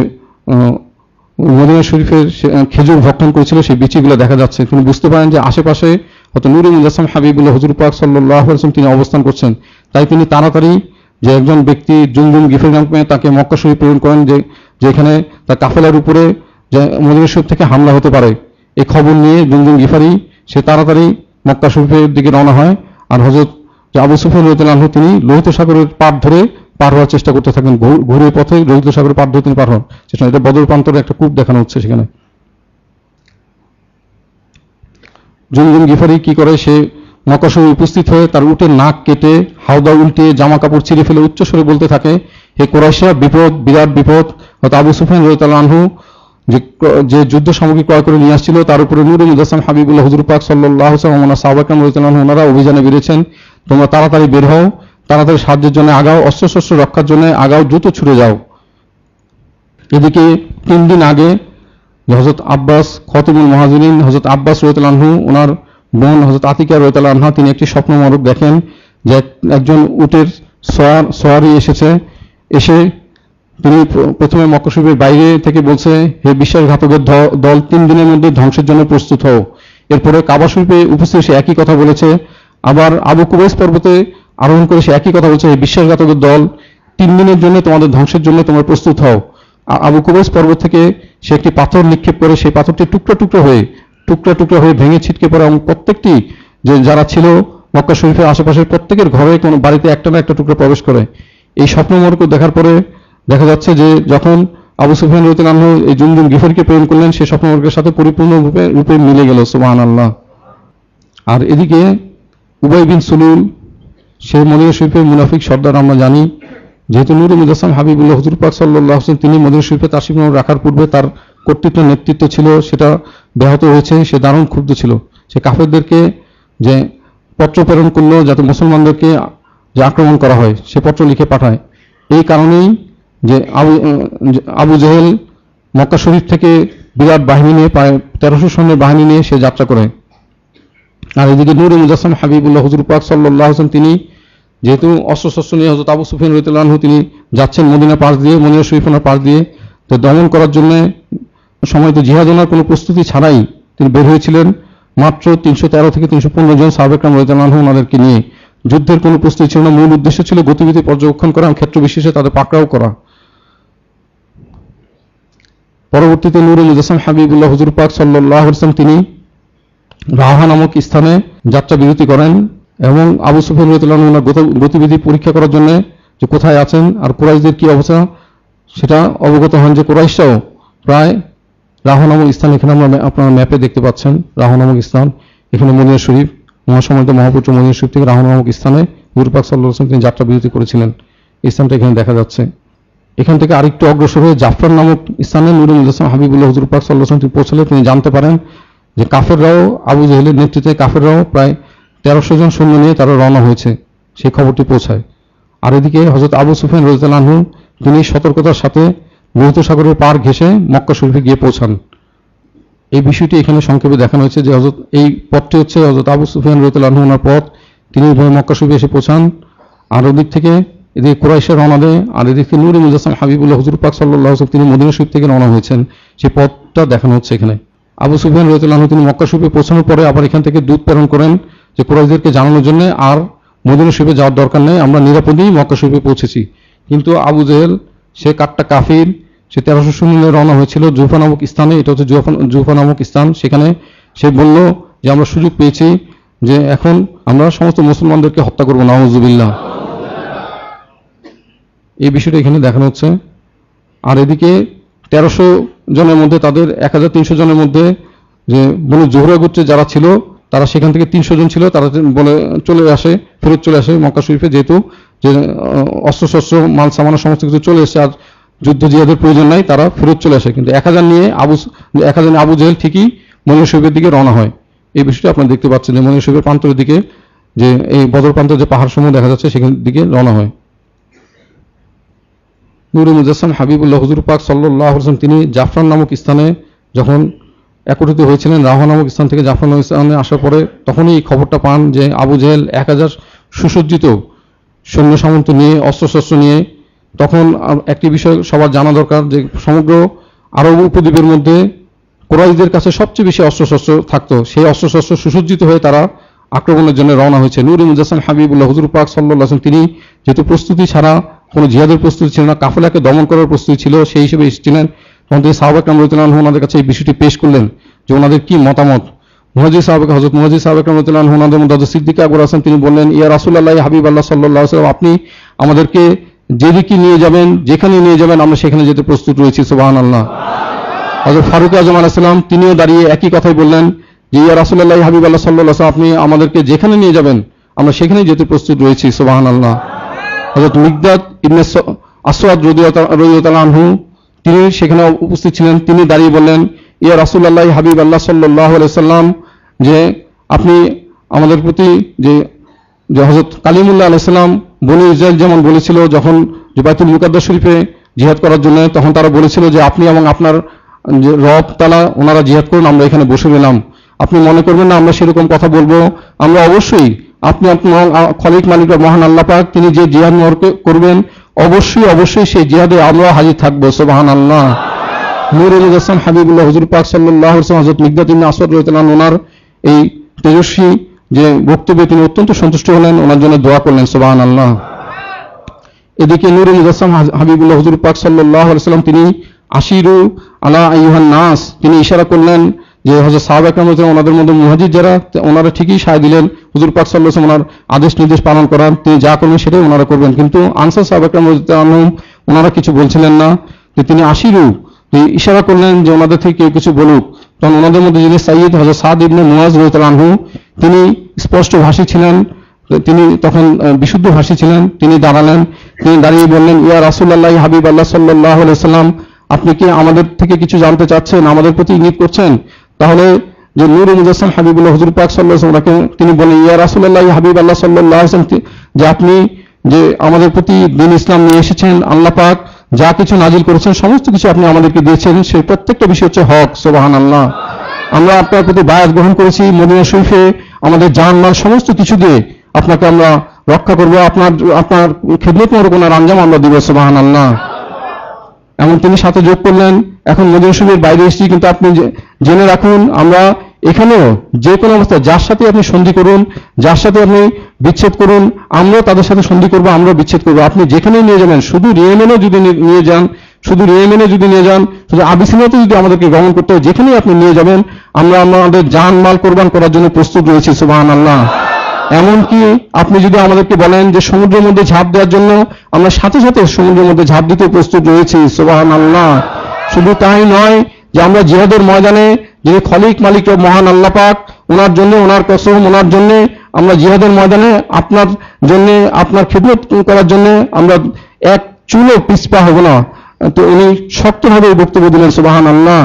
মদিনা শরীফের খেজুর ভক্ষণ করেছিল সেই বিচিগুলো দেখা যাচ্ছে। তিনি বুঝতে পারেন যে আশেপাশে হয়তো নূরে মুজাসসাম হাবিবুল্লাহ হুজুর পাক সাল্লাল্লাহু আলাইহি ওয়াসাল্লাম তিনি অবস্থান করছেন। তাই তিনি তাড়াতাড়ি যে একজন ব্যক্তি জুমজুম গিফারি নামে তাকে মক্কা শরীফ প্রেরণ করেন যে যেখানে তার কাফেলার উপরে যে মদিনা শরীফ থেকে হামলা হতে পারে, এই খবর নিয়ে জুমজুম গিফারি সে তাড়াতাড়ি মক্কা শরীফের দিকে রওনা হয়। আর হযরত আবু সুফিয়ান রাদিয়াল্লাহু আনহু তিনি লোহিত সাগরের পার হওয়ার চেষ্টা করতে থাকেন, ঘুরে পথে লোহিত সাগরের পার ধরে তিনি পার হন। সেটা এটা বদর প্রান্তরে একটা কূপ দেখানো হচ্ছে। সেখানে জুমজুম গিফারি কি করে, সে মক্কা শরীফে উপস্থিত হয়ে তার উটের নাক কেটে হাওদা উল্টে জামা কাপড় ছিঁড়ে ফেলে উচ্চস্বরে বলতে থাকে, হে কুরাইশরা, বিপদ, বিরাট বিপদ। হয়তো আবু সুফিয়ান রাদিয়াল্লাহু আনহু যে যুদ্ধ সামগ্রী ক্রয় করে নিয়ে আসছিল তার উপরে নূরে মুজাসসাম হাবিবুল্লাহ হুজুর পাক সাল্লাল্লাহু আলাইহি ওয়াসাল্লাম সাহাবা কেরাম রাদিয়াল্লাহু আনহুম ওনারা অভিযানে বেরিয়েছেন, তোমরা তাড়াতাড়ি বের হও, তাড়াতাড়ি সাহায্যের জন্য আগাও, অস্ত্রশস্ত্র রক্ষার জন্য আগাও, দ্রুত ছুটে যাও। এদিকে 3 দিন আগে হযরত আব্বাস খতিবুল মুহাজিরিন হযরত আব্বাস রাদিয়াল্লাহু আনহু ওনার বোন হযরত আতিকা রাদিয়াল্লাহু আনহা তিনি একটি স্বপ্ন মোবারক দেখেন যে একজন উটের সওয়ারি এসে তিনি প্রথমে মক্কা শরীফের বাইরে থেকে বলছে, হে বিশ্বাসঘাতকের দল, 3 দিনের মধ্যে ধ্বংসের জন্য প্রস্তুত হও। এরপরে কাবা শরীফে উপস্থিত সে একই কথা বলেছে। আবার আবু কুবাইস পর্বতে আরোহণ করে সে একই কথা বলছে, হে বিশ্বাসঘাতকের দল, 3 দিনের জন্য তোমাদের ধ্বংসের জন্য তোমরা প্রস্তুত হও। আবু কুবাইস পর্বত থেকে সে একটি পাথর নিক্ষেপ করে সেই পাথরটি টুকরা টুকরা হয়ে ভেঙে ছিটকে পড়ে এবং প্রত্যেকটি যে যারা ছিল মক্কা শরীফের আশেপাশের প্রত্যেকের ঘরে কোনো বাড়িতে একটা না একটা টুকরা প্রবেশ করে। এই স্বপ্ন মোবারক দেখার পরে দেখা যাচ্ছে যে যখন আবু সুফিয়ান রাদিয়াল্লাহু আনহু এই জুমজুম গিফারিকে প্রেরণ করলেন, সেই স্বপ্ন মোবারকের সাথে পরিপূর্ণ রূপে মিলে গেল। সুবহানাল্লাহ। আর এদিকে উবাই বিন সুলুল সে মদিনা শরীফের মুনাফিক সর্দার আমরা জানি, যেহেতু নূরে মুজাসসাম হাবিবুল্লাহ হুজুর পাক সাল্লাল্লাহু আলাইহি ওয়াসাল্লাম তিনি মদিনা শরীফে তাশরিফ রাখার পূর্বে তার কর্তৃত্ব নেতৃত্ব ছিল সেটা ব্যাহত হয়েছে, সে দারুণ ক্ষুব্ধ ছিল। সে কাফেরদেরকে যে পত্র প্রেরণ করলো যাতে মুসলমানদেরকে যে আক্রমণ করা হয়, সে পত্র লিখে পাঠায়। এই কারণেই যে আবু জেহেল মক্কা শরীফ থেকে বিরাট বাহিনী নিয়ে প্রায় 1300 সৈন্যের বাহিনী নিয়ে সে যাত্রা করে। আর এদিকে নূরে মুজাসসাম হাবিবুল্লাহ হুজুর পাক সাল্লাল্লাহু আলাইহি ওয়াসাল্লাম তিনি যেহেতু অস্ত্রশস্ত্র নিয়ে হযরত আবু সুফিয়ান রাদিয়াল্লাহু আনহু তিনি যাচ্ছেন মদিনা পাশ দিয়ে, মদিনা শরীফের পাশ দিয়ে, তো দমন করার জন্য সময় তো জিহাদের কোনো প্রস্তুতি ছাড়াই তিনি বের হয়েছিলেন মাত্র 313 থেকে 315 জন সাহাবা কেরাম রাদিয়াল্লাহু আনহুম ওনাদেরকে নিয়ে। যুদ্ধের কোনো প্রস্তুতি ছিল না, মূল উদ্দেশ্য ছিল গতিবিধি পর্যবেক্ষণ করা এবং ক্ষেত্র বিশেষে তাদের পাকড়াও করা। পরবর্তীতে নূরে মুজাসসাম হাবিবুল্লাহ হুজুর পাক সাল্লাল্লাহু আলাইহি ওয়াসাল্লাম তিনি রাহা নামক স্থানে যাত্রা বিরতি করেন এবং আবু সুফিয়ান রাদিয়াল্লাহু আনহু ওনার গতিবিধি পরীক্ষা করার জন্য যে কোথায় আছেন আর কুরাইশদের কি অবস্থা সেটা অবগত হন, যে কুরাইশরাও প্রায় রাহা নামক স্থান, এখানে আমরা আপনারা ম্যাপে দেখতে পাচ্ছেন রাহা নামক স্থান, এখানে মদিনা শরীফ মহাসমাহিত মহাপুত্র মদিনা শরীফ থেকে রাহা নামক স্থানে হুজুর পাক সাল্লাল্লাহু আলাইহি ওয়াসাল্লাম তিনি যাত্রা বিরতি করেছিলেন। এই স্থানটা এখানে দেখা যাচ্ছে। এখান থেকে আরেকটু অগ্রসর হয়ে জাফর নামক স্থানে নূরে মুজাসসাম হাবিবুল্লাহ হুজুর পাক সাল্লাল্লাহু আলাইহি ওয়াসাল্লাম পৌঁছলে তিনি জানতে পারেন যে কাফেররাও আবু জেহেলের নেতৃত্বে কাফেররাও প্রায় 1300 জন সৈন্য নিয়ে তারা রওনা হয়েছে, সেই খবরটি পৌঁছায়। আর এদিকে হযরত আবু সুফিয়ান রাদিয়াল্লাহু আনহু তিনি সতর্কতার সাথে লোহিত সাগরের পার ঘেঁষে মক্কা শরীফে গিয়ে পৌঁছান। এই বিষয়টি এখানে সংক্ষেপে দেখানো হয়েছে যে হযরত এই পথটি হচ্ছে হযরত আবু সুফিয়ান রাদিয়াল্লাহু আনহু ওনার পথ, তিনি এইভাবে মক্কা শরীফে এসে পৌঁছান। আর ওদিক থেকে এদিকে কুরাইশরা রওনা দেয়, আর এদিকে নূরে মুজাসসাম হাবিবুল্লাহ হুজুর পাক সাল্লাল্লাহু আলাইহি ওয়াসাল্লাম তিনি মদিনা শরীফ থেকে রওনা হয়েছেন, সেই পথটা দেখানো হচ্ছে এখানে। আবু সুফিয়ান রাদিয়াল্লাহু আনহু তিনি মক্কা শরীফে পৌঁছানোর পরে আবার এখান থেকে দূত প্রেরণ করেন যে কুরাইশদেরকে জানানোর জন্য আর মদিনা শরীফে যাওয়ার দরকার নেই, আমরা নিরাপদেই মক্কা শরীফে পৌঁছেছি। কিন্তু আবু জেহেল সে কাট্টা কাফির, সে 1300 সৈন্য নিয়ে রওনা হয়েছিল জুফা নামক স্থানে, এটা হচ্ছে জুফা নামক স্থান। সেখানে সে বলল যে আমরা সুযোগ পেয়েছি যে এখন আমরা সমস্ত মুসলমানদেরকে হত্যা করবো, নাউযুবিল্লাহ। এই বিষয়টা এখানে দেখানো হচ্ছে। আর এদিকে 1300 জনের মধ্যে তাদের 1300 জনের মধ্যে যে বনু জোহরা গোত্রে যারা ছিল তারা সেখান থেকে 300 জন ছিল, তারা বলে ফেরত চলে আসে মক্কা শরীফে, যেহেতু যে অস্ত্রশস্ত্র মাল সামানা সমস্ত কিছু চলে এসে আর যুদ্ধ জিহাদের প্রয়োজন নাই, তারা ফেরত চলে আসে। কিন্তু 1000 নিয়ে 1000 আবু জেহেল ঠিকই মদিনা শরীফের দিকে রওনা হয়। এই বিষয়টা আপনারা দেখতে পাচ্ছেন যে মদিনা শরীফের প্রান্তরের দিকে যে এই বদর প্রান্তের যে পাহাড় সমূহ দেখা যাচ্ছে সেখান দিকে রওনা হয়। নূরে মুজাসসাম হাবিবুল্লাহ হুজুর পাক সাল্লাল্লাহু আলাইহি ওয়াসাল্লাম তিনি জাফরান নামক স্থানে যখন একত্রিত হয়েছিলেন, রাহা নামক স্থান থেকে জাফরান নামক স্থানে আসার পরে তখনই এই খবরটা পান যে আবু জেহেল 1000 সুসজ্জিত সৈন্য সামন্ত নিয়ে অস্ত্রশস্ত্র নিয়ে। তখন একটি বিষয় সবার জানা দরকার যে সমগ্র আরব উপদ্বীপের মধ্যে কুরাইশদের কাছে সবচেয়ে বেশি অস্ত্রশস্ত্র থাকতো, সেই অস্ত্রশস্ত্র সুসজ্জিত হয়ে তারা আক্রমণের জন্য রওনা হয়েছে। নূরে মুজাসসাম হাবিবুল্লাহ হুজুর পাক সাল্লাল্লাহু আলাইহি ওয়াসাল্লাম তিনি যেহেতু প্রস্তুতি ছাড়া কোনো জিহাদের প্রস্তুতি ছিল না, কাফেলাকে দমন করার প্রস্তুতি ছিল, সেই হিসেবে এসেছিলেন। তখন তিনি সাহাবা কেরাম রাদিয়াল্লাহু আনহুম ওনাদের কাছে এই বিষয়টি পেশ করলেন যে ওনাদের কি মতামত। হযরত মুহাজির সাহাবা কেরাম রাদিয়াল্লাহু আনহুম ওনাদের মধ্যে হযরত সিদ্দিক আকবর হাসান তিনি বললেন, ইয়া রাসূলুল্লাহ হাবিবাল্লাহ সাল্লাল্লাহু আলাইহি ওয়াসাল্লাম, আপনি আমাদেরকে যেদিকে নিয়ে যাবেন, যেখানে নিয়ে যাবেন আমরা সেখানে যেতে প্রস্তুত রয়েছি। সুবহানাল্লাহ। হযরত ফারুক আযম আলাইহিস সালাম তিনিও দাঁড়িয়ে একই কথাই বললেন যে ইয়া রাসূলুল্লাহ হাবিবাল্লাহ সাল্লাল্লাহু আলাইহি ওয়াসাল্লাম, আপনি আমাদেরকে যেখানে নিয়ে যাবেন আমরা সেখানেই যেতে প্রস্তুত রয়েছি। সুবহানাল্লাহ। হযরত মিকদাদ ইবনে আসওয়াদ রাদিয়াল্লাহু আনহু তিনি সেখানে উপস্থিত ছিলেন, তিনি দাঁড়িয়ে বললেন ইয়া রাসূলুল্লাহ হাবিবাল্লাহ সাল্লাল্লাহু আলাইহি ওয়াসাল্লাম, যে আপনি আমাদের প্রতি যে হযরত কালিমুল্লাহ আলাইহিস সালাম বনী ইসরাইল যেমন বলেছিল যখন যে বাইতুল মুকাদ্দাস শরীফে জিহাদ করার জন্য, তখন তারা বলেছিল যে আপনি এবং আপনার যে রব তাআলা ওনারা জিহাদ করুন, আমরা এখানে বসে রইলাম। আপনি মনে করবেন না আমরা সেরকম কথা বলবো, আমরা অবশ্যই আপনি আপনার খলিক মালিক মহান আল্লাহ পাক তিনি যে জিহাদ করবেন অবশ্যই সেই জিহাদে আমরা হাজির থাকবো। সুবহানাল্লাহ। নূরে মুজাসসাম হাবিবুল্লাহ হুজুর পাক সাল্লাল্লাহু আলাইহি ওয়াসাল্লাম হযরত মিকদাদ ইবনে আসওয়াদ রাদিয়াল্লাহু আনহু ওনার এই তেজস্বী যে বক্তব্যে তিনি অত্যন্ত সন্তুষ্ট হলেন, ওনার জন্য দোয়া করলেন। সুবহানাল্লাহ। এদিকে নূরে মুজাসসাম হাবিবুল্লাহ হুজুর পাক সাল্লাল্লাহু আলাইহি ওয়াসাল্লাম তিনি আশিরু আলা আইয়ুহান নাস তিনি ইশারা করলেন যে হযরত সাহাবা কেরাম ওনাদের মধ্যে মুহাজির যারা ওনারা ঠিকই সায় দিলেন হুজুর পাক সাল্লাল্লাহু আলাইহি ওয়াসাল্লাম ওনার আদেশ নির্দেশ পালন করার, তিনি যা করবেন সেটাই ওনারা করবেন। কিন্তু আনসার সাহাবা কেরাম ওনারা কিছু বলছিলেন না, যে তিনি আশিরু ইশারা করলেন যে ওনাদের থেকে কেউ কিছু বলুক। তখন ওনাদের মধ্যে যিনি সাইয়্যিদ হযরত সাদ ইবনে মুআজ রাদিয়াল্লাহু আনহু তিনি স্পষ্ট ভাষী ছিলেন, তিনি তখন বিশুদ্ধ ভাষী ছিলেন, তিনি দাঁড়ালেন, তিনি দাঁড়িয়ে বললেন ইয়া রাসূলুল্লাহ হাবিবাল্লাহ সাল্লাল্লাহু আলাইহি ওয়াসাল্লাম, আপনি কি আমাদের থেকে কিছু জানতে চাচ্ছেন, আমাদের প্রতি ইঙ্গিত করছেন? তাহলে যে নূরে মুজাসসাম হাবিবুল্লাহ হুজুর পাক সাল্লাল্লাহু আলাইহি ওয়াসাল্লাম তিনি বলেন ইয়া রাসূলুল্লাহ হাবিবাল্লাহ সাল্লাল্লাহু আলাইহি ওয়াসাল্লাম, যে আপনি যে আমাদের প্রতি দ্বীন ইসলাম নিয়ে এসেছেন, আল্লাহ পাক যা কিছু নাজিল করেছেন সমস্ত কিছু আপনি আমাদেরকে দিয়েছেন, সেই প্রত্যেকটা বিষয় হচ্ছে হক। সুবহানাল্লাহ। আমরা আপনার প্রতি বায়াত গ্রহণ করেছি, মদিনা শরীফে আমাদের জানমাল সমস্ত কিছু দিয়ে আপনাকে আমরা রক্ষা করব, আপনার খিদমত মোরকনার আঞ্জাম আমরা দিব। সুবহানাল্লাহ। এমন তিনি সাথে যোগ করলেন, এখন মদিনা শরীফের বাইরে এসেছি, কিন্তু আপনি জেনে রাখুন আমরা এখানেও যে কোনো অবস্থায় যার সাথে আপনি সন্ধি করুন, যার সাথে আপনি বিচ্ছেদ করুন, আমরাও তাদের সাথে সন্ধি করবো, আমরাও বিচ্ছেদ করবো। আপনি যেখানেই নিয়ে যাবেন, শুধু ইয়েমেনে যদি নিয়ে যান, শুধু আবিসিনিয়াতে যদি আমাদেরকে গ্রহণ করতে হয়, যেখানেই আপনি নিয়ে যাবেন আমরা আমাদের জান মাল কোরবান করার জন্য প্রস্তুত রয়েছি। সুবহানাল্লাহ। এমনকি আপনি যদি আমাদেরকে বলেন যে সমুদ্রের মধ্যে ঝাঁপ দেওয়ার জন্য, আমরা সাথে সাথে সমুদ্রের মধ্যে ঝাঁপ দিতে প্রস্তুত রয়েছি। সুবহানাল্লাহ। শুধু তাই নয় যে আমরা জিহাদের ময়দানে যিনি খলিক মালিক মহান আল্লাহ পাক ওনার জন্য, ওনার কসম, ওনার জন্য আমরা জিহাদের ময়দানে আপনার জন্য, আপনার খিদমত করার জন্য আমরা এক চুলও পিছপা হব না। তো উনি শক্তভাবে বক্তব্য দিলেন। সুবহানাল্লাহ।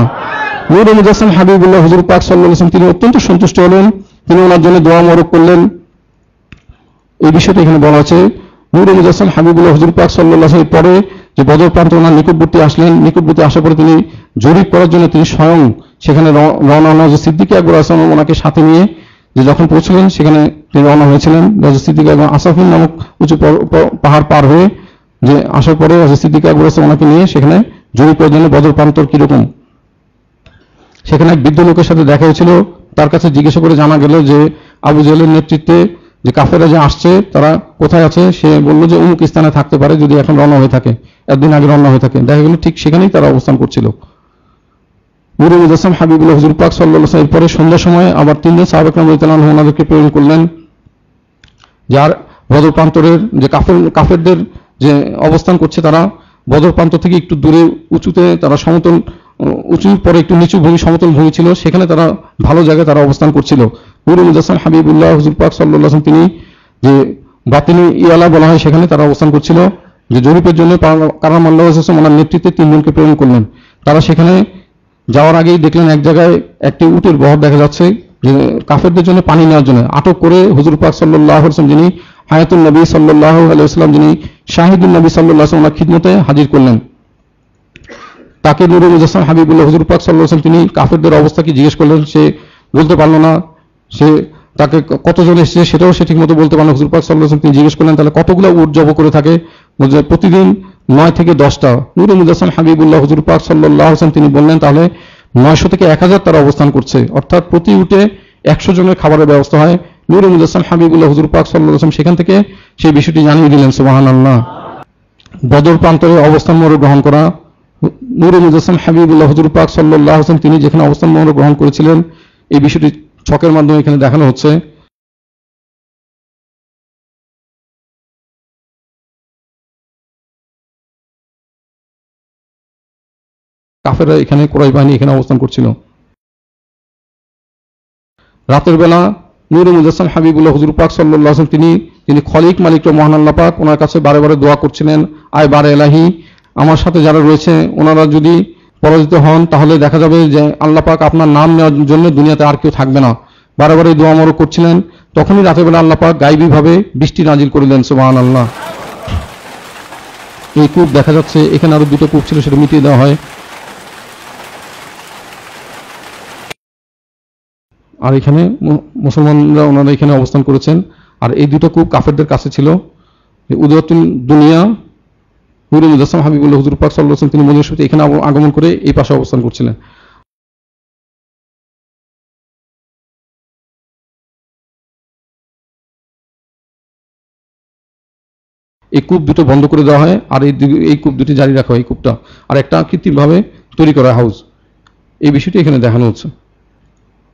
নূরে মুজাসসাম হাবিবুল্লাহ হুজুর পাক সাল্লাল্লাহু আলাইহি ওয়াসাল্লাম তিনি অত্যন্ত সন্তুষ্ট হলেন, তিনি ওনার জন্য দোয়া মোবারক করলেন। এই বিষয়টা এখানে বলা আছে। নূরে মুজাসসাম হাবিবুল্লাহ হুজুর পাক সাল্লাল্লাহু আলাইহি ওয়াসাল্লাম পরে যে বদর প্রান্তে ওনার নিকটবর্তী আসলেন, নিকটবর্তী আসার পরে তিনি জরিপ করার জন্য তিনি স্বয়ং সেখানে রওনা হলেন। সিদ্দিক আকবর হাসান ওনাকে সাথে নিয়ে যে যখন পৌঁছলেন সেখানে তিনি রওনা হয়েছিলেন। সিদ্দিক আকবর আসাফিন নামক উঁচু পাহাড় পার হয়ে যে আসার পরে সিদ্দিক আকবর হাসান ওনাকে নিয়ে সেখানে জরিপ করার জন্য বদর প্রান্তর কিরকম, সেখানে এক বৃদ্ধ লোকের সাথে দেখা হয়েছিল। তার কাছে জিজ্ঞাসা করে জানা গেল যে আবু জেহেলের নেতৃত্বে যে কাফেরা যে আসছে তারা কোথায় আছে। সে বলল যে অমুক স্থানে থাকতে পারে, যদি এখন রওনা হয়ে থাকে, একদিন আগে রওনা হয়ে থাকে। দেখা গেল ঠিক সেখানেই তারা অবস্থান করছিল। নূরে মুজাসসাম হাবিবুল্লাহ হুজুর পাক সাল্লাল্লাহু আলাইহি ওয়াসাল্লাম এরপরে সন্ধ্যার সময় আবার তিনজন সাহাবা কেরাম রাদিয়াল্লাহু আনহুম ওনাদেরকে প্রেরণ করলেন, যার বদর প্রান্তরের যে কাফেরদের যে অবস্থান করছে, তারা বদর প্রান্ত থেকে একটু দূরে উঁচুতে, তারা সমতল, উঁচুর পরে একটু নিচু ভূমি, সমতল ভূমি ছিল, সেখানে তারা ভালো জায়গায় তারা অবস্থান করছিল। নূরে মুজাসসাম হাবিবুল্লাহ হুজুর পাক সাল্লাল্লাহু আলাইহি ওয়াসাল্লাম তিনি যে বাতিনি ইয়ালা বলা হয়, সেখানে তারা অবস্থান করছিল। যে জরিপের জন্য কারামাল্লাহ ওনার নেতৃত্বে 3 জনকে প্রেরণ করলেন। তারা সেখানে যাওয়ার আগেই দেখলেন এক জায়গায় একটি উটের বহর দেখা যাচ্ছে, যে কাফেরদের জন্য পানি নেওয়ার জন্য। আটক করে হুজুর পাক সাল্লাল্লাহু আলাইহি ওয়াসাল্লাম, যিনি হায়াতুন নবী সাল্লাল্লাহু আলাইহি ওয়াসাল্লাম, যিনি শাহিদুন নবী সাল্লাল্লাহু আলাইহি ওয়াসাল্লাম, খিদমতে হাজির করলেন। তাকে নূরে মুজাসসাম হাবিবুল্লাহ হুজুর পাক সাল্লাল্লাহু আলাইহি ওয়াসাল্লাম তিনি কাফেরদের অবস্থা কি জিজ্ঞেস করলেন। সে বলতে পারল না। সে তাকে কতজন এসেছে সেটাও সে ঠিকমতো বলতে পারল না। হুজুর পাক সাল্লাল্লাহু আলাইহি ওয়াসাল্লাম তিনি জিজ্ঞেস করলেন, তাহলে কতগুলো উট জব করে থাকে? প্রতিদিন 9 থেকে 10টা। নূরে মুজাসসাম হাবিবুল্লাহ হুজুর পাক সাল্লাল্লাহু আলাইহি ওয়াসাল্লাম তিনি বললেন, তাহলে 900 থেকে 1000 তারা অবস্থান করছে, অর্থাৎ প্রতি উটে 100 জনের খাবারের ব্যবস্থা হয়। নূরে মুজাসসাম হাবিবুল্লাহ হুজুর পাক সাল্লাল্লাহু আলাইহি ওয়াসাল্লাম সেখান থেকে সেই বিষয়টি জানিয়ে দিলেন। সুবহানাল্লাহ। বদর প্রান্তরে অবস্থান মোড় গ্রহণ করা। নূরে মুজাসসাম হাবিবুল্লাহ হুজুর পাক সাল্লাল্লাহু আলাইহি ওয়াসাল্লাম তিনি যেখানে অবস্থান মোড় গ্রহণ করেছিলেন, এই বিষয়টি ছকের মাধ্যমে এখানে দেখানো হচ্ছে। কাফেররা এখানে, কুরাইশ বাহিনী এখানে অবস্থান করছিল। রাতের বেলা নূরে মুজাসসাম হাবিবুল্লাহ হুজুর পাক সাল্লাল্লাহু আলাইহি ওয়াসাল্লাম তিনি খলিক মালিক মহান আল্লাহ পাক ওনার কাছে বারে বারে দোয়া করছিলেন, আয় বারে এলাহি, আমার সাথে যারা রয়েছে ওনারা যদি পরাজিত হন তাহলে দেখা যাবে যে আল্লাহ পাক আপনার নাম নেওয়ার জন্য দুনিয়াতে আর কেউ থাকবে না। বারে বারে দোয়া মরক করছিলেন। তখনই রাতের বেলা আল্লাহ পাক গায়বীভাবে বৃষ্টি নাজিল করলেন। সুবহানাল্লাহ। এই কূপ দেখা যাচ্ছে, এখানে আরো 2টো কূপ ছিল, সেটা মিটিয়ে দেওয়া হয়। আর এখানে মুসলমানরা ওনারা এখানে অবস্থান করেছেন। আর এই 2টো কূপ কাফেরদের কাছে ছিল। উদয়াতুল দুনিয়া নূরে মুজাসসাম হাবিবুল্লাহ হুজুর পাক সাল্লাল্লাহু আলাইহি ওয়াসাল্লাম তিনি মদিনার সাথে এখানে আগমন করে এই পাশে অবস্থান করছিলেন। এই কূপ 2টো বন্ধ করে দেওয়া হয়, আর এই কূপ 2টি জারি রাখা হয়। এই কূপটা আর একটা কৃত্রিমভাবে তৈরি করা হাউস। এই বিষয়টি এখানে দেখানো হচ্ছে।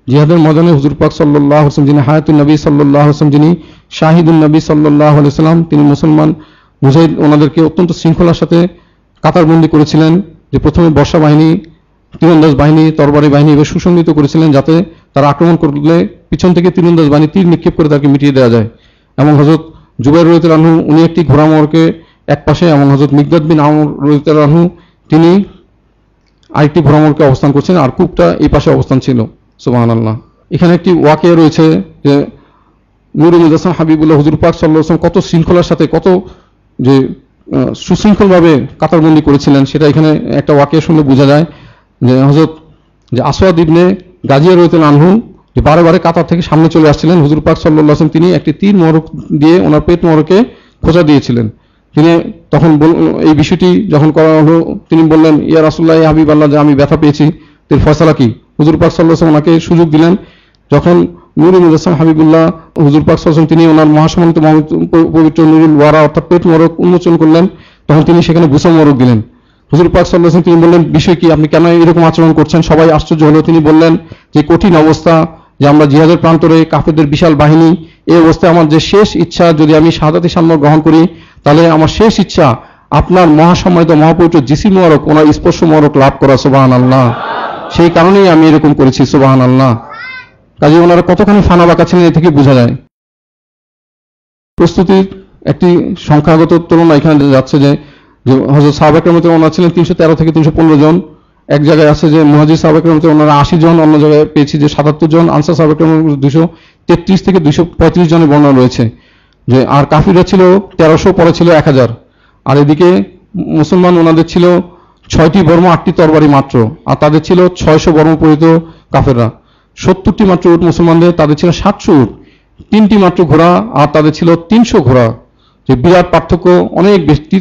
জিহাদের ময়দানে হুজুর পাক সাল্লাল্লাহু আলাইহি ওয়াসাল্লাম, যিনি হায়াতুন নবী সাল্লাল্লাহু আলাইহি ওয়াসাল্লাম, যিনি শাহিদুন নবী সাল্লাল্লাহু আলাইহি ওয়াসাল্লাম, তিনি মুসলমান মুজাহিদ ওনাদেরকে অত্যন্ত শৃঙ্খলার সাথে কাতারবন্দি করেছিলেন। যে প্রথমে বর্ষা বাহিনী, তীরন্দাজ বাহিনী, তরবারি বাহিনী এবার সুসংগঠিত করেছিলেন, যাতে তারা আক্রমণ করলে পিছন থেকে তীরন্দাজ বাহিনী তীর নিক্ষেপ করে তাকে মিটিয়ে দেওয়া যায়। এবং হযরত জুবাইর রাদিয়াল্লাহু আনহু উনি একটি ঘোড়া মোড়কে এক পাশে, এবং হযরত মিকদাদ বিন আমর রাদিয়াল্লাহু আনহু তিনি আরেকটি ঘোড়া মোড়কে অবস্থান করছেন, আর কূপটা এই পাশে অবস্থান ছিল। সুবহানাল্লাহ। এখানে একটি ওয়াকিয়া রয়েছে যে নূরে মুজাসসাম হাবিবুল্লাহ হুজুর পাক সাল্লাল্লাহু আলাইহি ওয়াসাল্লাম কত শৃঙ্খলার সাথে, কত যে সুশৃঙ্খলভাবে কাতারবন্দি করেছিলেন, সেটা এখানে একটা ওয়াকিয়া শুনলে বোঝা যায়। যে হযরত যে আসওয়াদ ইবনে গাজিয়া রাদিয়াল্লাহু আনহু যে বারে বারে কাতার থেকে সামনে চলে আসছিলেন, হুজুর পাক সাল্লাল্লাহু আলাইহি ওয়াসাল্লাম তিনি একটি তীর মোড়ক দিয়ে ওনার পেট মোড়কে খোঁচা দিয়েছিলেন। তিনি তখন এই বিষয়টি যখন করা হলো, তিনি বললেন, ইয়া রাসূলুল্লাহ, ইয়া হাবিবাল্লাহ, যে আমি ব্যথা পেয়েছি, এর ফয়সালা কি? হুজুর পাক সাল্লাল্লাহু আলাইহি ওয়াসাল্লাম ওনাকে সুযোগ দিলেন। যখন নূরে মুজাসসাম হাবিবুল্লাহ হুজুর পাক সাল্লাল্লাহু আলাইহি ওয়াসাল্লাম তিনি ওনার মহাসম্মানিত পবিত্র নুরুল ওয়ারা অর্থাৎ পেট মোড়ক উন্মোচন করলেন, তখন তিনি সেখানে বুসা মোড়ক দিলেন। হুজুর পাক সাল্লাল্লাহু আলাইহি ওয়াসাল্লাম তিনি বললেন, বিষয় কি, আপনি কেন এরকম আচরণ করছেন? সবাই আশ্চর্য হলো। তিনি বললেন যে কঠিন অবস্থা, যে আমরা জিহাদের প্রান্তরে, কাফেরদের বিশাল বাহিনী, এই অবস্থায় আমার যে শেষ ইচ্ছা, যদি আমি শাহাদাতি সাম্য গ্রহণ করি, তাহলে আমার শেষ ইচ্ছা আপনার মহাসম্মানিত মহাপবিত্র জিসি মোবারক, ওনার স্পর্শ মোবারক লাভ করা। সুবহানাল্লাহ। সেই কারণেই আমি এরকম করেছি। সুবহানাল্লাহ। কাজে ওনারা কতখানি ফানা বাঁকা ছিলেন এ থেকে বোঝা যায়। প্রস্তুতির একটি সংখ্যাগত তুলনা এখানে যাচ্ছে যে হযরত সাহাবা কেরামের ওনারা ছিলেন 313 থেকে 315 জন। এক জায়গায় আছে যে মুহাজির সাহাবা কেরামের ওনারা 80 জন, অন্য জায়গায় পেয়েছি যে 77 জন, আনসার সাহাবা কেরামের 233 থেকে 235 জনের বর্ণনা রয়েছে। যে আর কাফিররা ছিল 1300, পরে ছিল 1000। আর এদিকে মুসলমান ওনাদের ছিল 6টি বর্ম, 8টি তরবারি মাত্র, আর তাদের ছিল 600 বর্ম পরিহিত কাফেররা। 70টি মাত্র উট মুসলমানদের, তাদের ছিল 700 উট। 3টি মাত্র ঘোড়া, আর তাদের ছিল 300 ঘোড়া। যে বিরাট পার্থক্য, অনেক বেশি,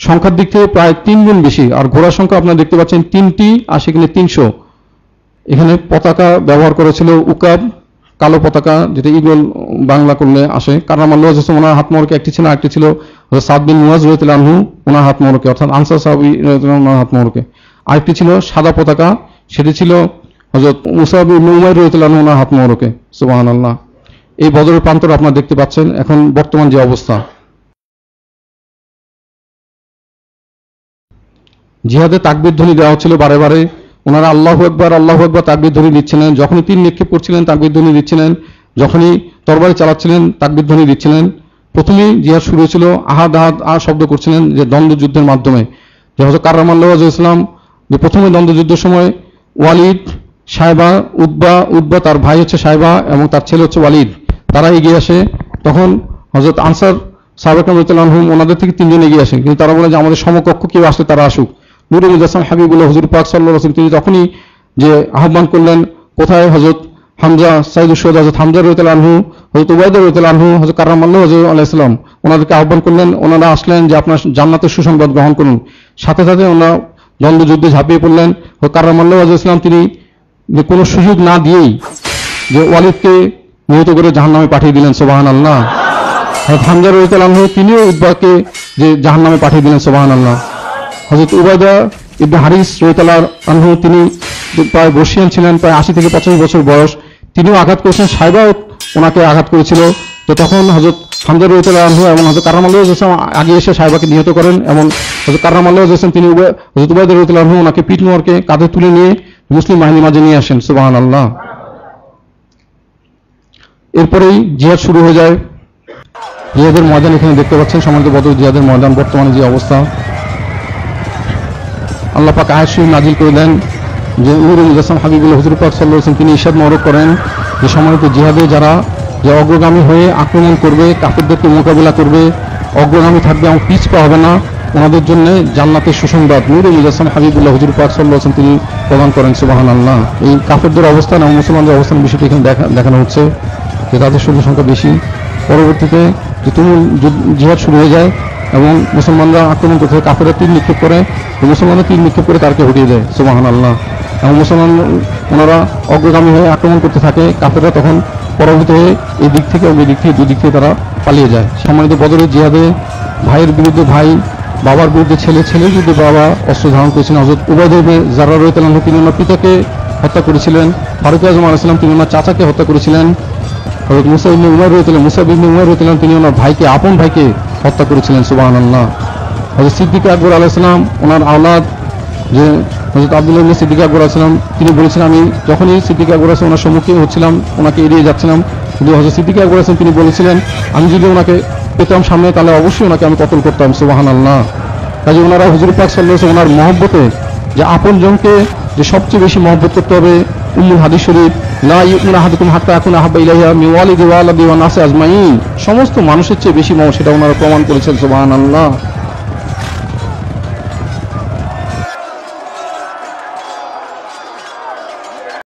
সংখ্যার দিক থেকে প্রায় 3 গুণ বেশি। আর ঘোড়ার সংখ্যা আপনারা দেখতে পাচ্ছেন 3টি, আর সেখানে 300। এখানে পতাকা ব্যবহার করেছিল উকাব, কালো পতাকা, যেটা ঈগল বাংলা করলে আসে। কারামাল্লাহু ওয়াজহাহু, ওনার হাত মোড়কে একটি ছিল, আরেকটি ছিল সাদ বিন মুয়াজ রাদিয়াল্লাহু আনহু ওনার হাত মোড়কে, অর্থাৎ আনসার সাহাবী রাদিয়াল্লাহু আনহু ওনার হাত মোড়কে। আরেকটি ছিল সাদা পতাকা, সেটি ছিল হযরত মুসাব ইবনে উমাইর রাদিয়াল্লাহু আনহু ওনার হাত মোড়কে। সুবহানাল্লাহ। এই বদরের প্রান্তরে আপনারা দেখতে পাচ্ছেন এখন বর্তমান যে অবস্থা। জিহাদে তাকবীর ধ্বনি দেওয়া হচ্ছিল বারে বারে, ওনারা আল্লাহু আকবার তাকবীর ধ্বনি দিচ্ছিলেন, যখনই তীর নিক্ষেপ করছিলেন তাকবীর ধ্বনি দিচ্ছিলেন, যখনই তরবারি চালাচ্ছিলেন তাকবীর ধ্বনি দিচ্ছিলেন। প্রথমেই জিহাদ শুরু হয়েছিল আহাদ আহাদ শব্দ করছিলেন, যে দ্বন্দ্ব যুদ্ধের মাধ্যমে, যে হযরত কাররামাল্লাহু ওয়াজহু ইসলাম যে প্রথমে দ্বন্দ্ব যুদ্ধের সময় ওয়ালিদ, সাইবা, উতবা তার ভাই হচ্ছে সাইবা এবং তার ছেলে হচ্ছে ওয়ালিদ, তারা এগিয়ে আসে। তখন হযরত আনসার সাহাবা কেরাম রাদিয়াল্লাহু আনহুম ওনাদের থেকে 3 জন এগিয়ে আসেন, কিন্তু তারা বলে যে আমাদের সমকক্ষ কেউ আসলে তারা আসুক। নূরুল মুজাসসাম হাবিবুল্লাহ হুজুর পাক সাল্লাল্লাহু আলাইহি ওয়াসাল্লাম তিনি তখনই যে আহ্বান করলেন, কোথায় হযরত হামজা সাইয়্যিদুশ শুহাদা হযরত হামজা রাদিয়াল্লাহু আনহু, হযরত উবাইদা রাদিয়াল্লাহু আনহু, হযরত কাররামাল্লাহু ওয়াজহু আলাইহিস সালাম ওনাদেরকে আহ্বান করলেন। ওনারা আসলেন যে আপনার জান্নাতের সুসংবাদ গ্রহণ করুন। সাথে সাথে ওনারা দ্বন্দ্ব যুদ্ধে ঝাঁপিয়ে পড়লেন। কাররামাল্লাহু ওয়াজহু ইসলাম তিনি যে কোনো সুযোগ না দিয়েই যে ওয়ালিদকে নিহত করে জাহান্নামে পাঠিয়ে দিলেন, সুবহানাল্লাহ। হযরত হামজা রাদিয়াল্লাহু আনহু তিনিও উতবাকে যে জাহান্নামে পাঠিয়ে দিলেন, সুবহানাল্লাহ। হযরত উবাইদা ইবনে হারিস রাদিয়াল্লাহু আনহু তিনি প্রায় বর্ষিয়ান ছিলেন, প্রায় 80 থেকে 85 বছর বয়স, তিনিও আঘাত করেছেন, সাইবাও ওনাকে আঘাত করেছিল। তো তখন হযরত হামজা রাদিয়াল্লাহু আনহু এবং হযরত কাররামাল্লাহু ওয়াজহু ইসলাম আগে এসে সাইবাকে নিহত করেন, এবং হযরত কাররামাল্লাহু ওয়াজহু ইসলাম তিনি হযরত উবাইদা রাদিয়াল্লাহু আনহু ওনাকে পিঠ মোড়কে কাঁধে তুলে নিয়ে মুসলিম বাহিনীর মাঝে নিয়ে আসেন, সুবহানাল্লাহ। এরপরেই জিহাদ শুরু হয়ে যায়। জিহাদের ময়দান এখানে দেখতে পাচ্ছেন, সম্মানিত বদর জিহাদের ময়দান বর্তমানে যে অবস্থা। আল্লাহ পাক আয়াত শরীফ নাজিল করে দেন যে নূরুল মুজাসসাম হাবিবুল্লাহ হুজুর পাক সাল্লাল্লাহু আলাইহি ওয়াসাল্লাম তিনি ইরশাদ মোবারক করেন যে সম্মানিত জিহাদে যারা যে অগ্রগামী হয়ে আক্রমণ করবে, কাফেরদেরকে মোকাবিলা করবে, অগ্রগামী থাকবে এবং পিছপা হবে না, ওনাদের জন্য জান্নাতের সুসংবাদ নূরুল মুজাসসাম হাবিবুল্লাহ হুজুর পাক সাল্লাল্লাহু আলাইহি ওয়াসাল্লাম তিনি প্রদান করেন, সুবহানাল্লাহ। এই কাফেরদের অবস্থান এবং মুসলমানদের অবস্থান বিষয়টি এখানে দেখানো হচ্ছে যে তাদের সৈন্য সংখ্যা বেশি। পরবর্তীতে যে তুমুল জিহাদ শুরু হয়ে যায় এবং মুসলমানরা আক্রমণ করতে, কাফেররা তীর নিক্ষেপ করে, মুসলমানরা তীর নিক্ষেপ করে তারকে হটিয়ে দেয়, সুবহানাল্লাহ। এবং মুসলমান ওনারা অগ্রগামী হয়ে আক্রমণ করতে থাকে, কাফেররা তখন পরবর্তী হয়ে এই দিক থেকে এবং এই দিক থেকে দুদিক থেকে তারা পালিয়ে যায়। সম্মানিত বদরের জিহাদে ভাইয়ের বিরুদ্ধে ভাই, বাবার বিরুদ্ধে ছেলে, ছেলের বিরুদ্ধে বাবা অস্ত্র ধারণ করেছিলেন। হযরত উবাইদা ইবনে জাররা রাদিয়াল্লাহু আনহু তিনি ওনার পিতাকে হত্যা করেছিলেন, ফারুক আযম আলাইহিস সালাম তিনি ওনার চাচাকে হত্যা করেছিলেন। হযরত মুসা ইবনে উমাইর রাদিয়াল্লাহু তিনি ওনার ভাইকে, আপন ভাইকে হত্যা করেছিলেন, সুবহানাল্লাহ। হযরত সিদ্দিক আকবর আলাইহিস সালাম ওনার আওলাদ যে হযরত আব্দুল্লাহ ইবনে সিদ্দিক আকবর আলাইহিস সালাম তিনি বলেছিলেন, আমি যখনই সিদ্দিক আকবর আলাইহিস ওনার সম্মুখে হচ্ছিলাম ওনাকে এড়িয়ে যাচ্ছিলাম, কিন্তু হযরত সিদ্দিক আকবর আলাইহিস তিনি বলেছিলেন আমি যদি ওনাকে পেতাম সামনে তাহলে অবশ্যই ওনাকে আমি কতল করতাম, সুবহানাল্লাহ। কাজে ওনারা হুজুর পাক সাল্লাল্লাহু আলাইহি ওনার মহব্বতে যে আপন জনকে যে সবচেয়ে বেশি মহব্বত করতে হবে, উম্মুল হাদিস শরীফ লা ইউমিনু আহাদুকুম হাত্তা আকুনা আহাব্বা ইলাইহি মিন ওয়ালিদি ওয়া ওয়ালাদি ওয়া নাসি আজমাইন, সমস্ত মানুষের চেয়ে বেশি মহব্বত, সেটা ওনারা প্রমাণ করেছেন, সুবহানাল্লাহ।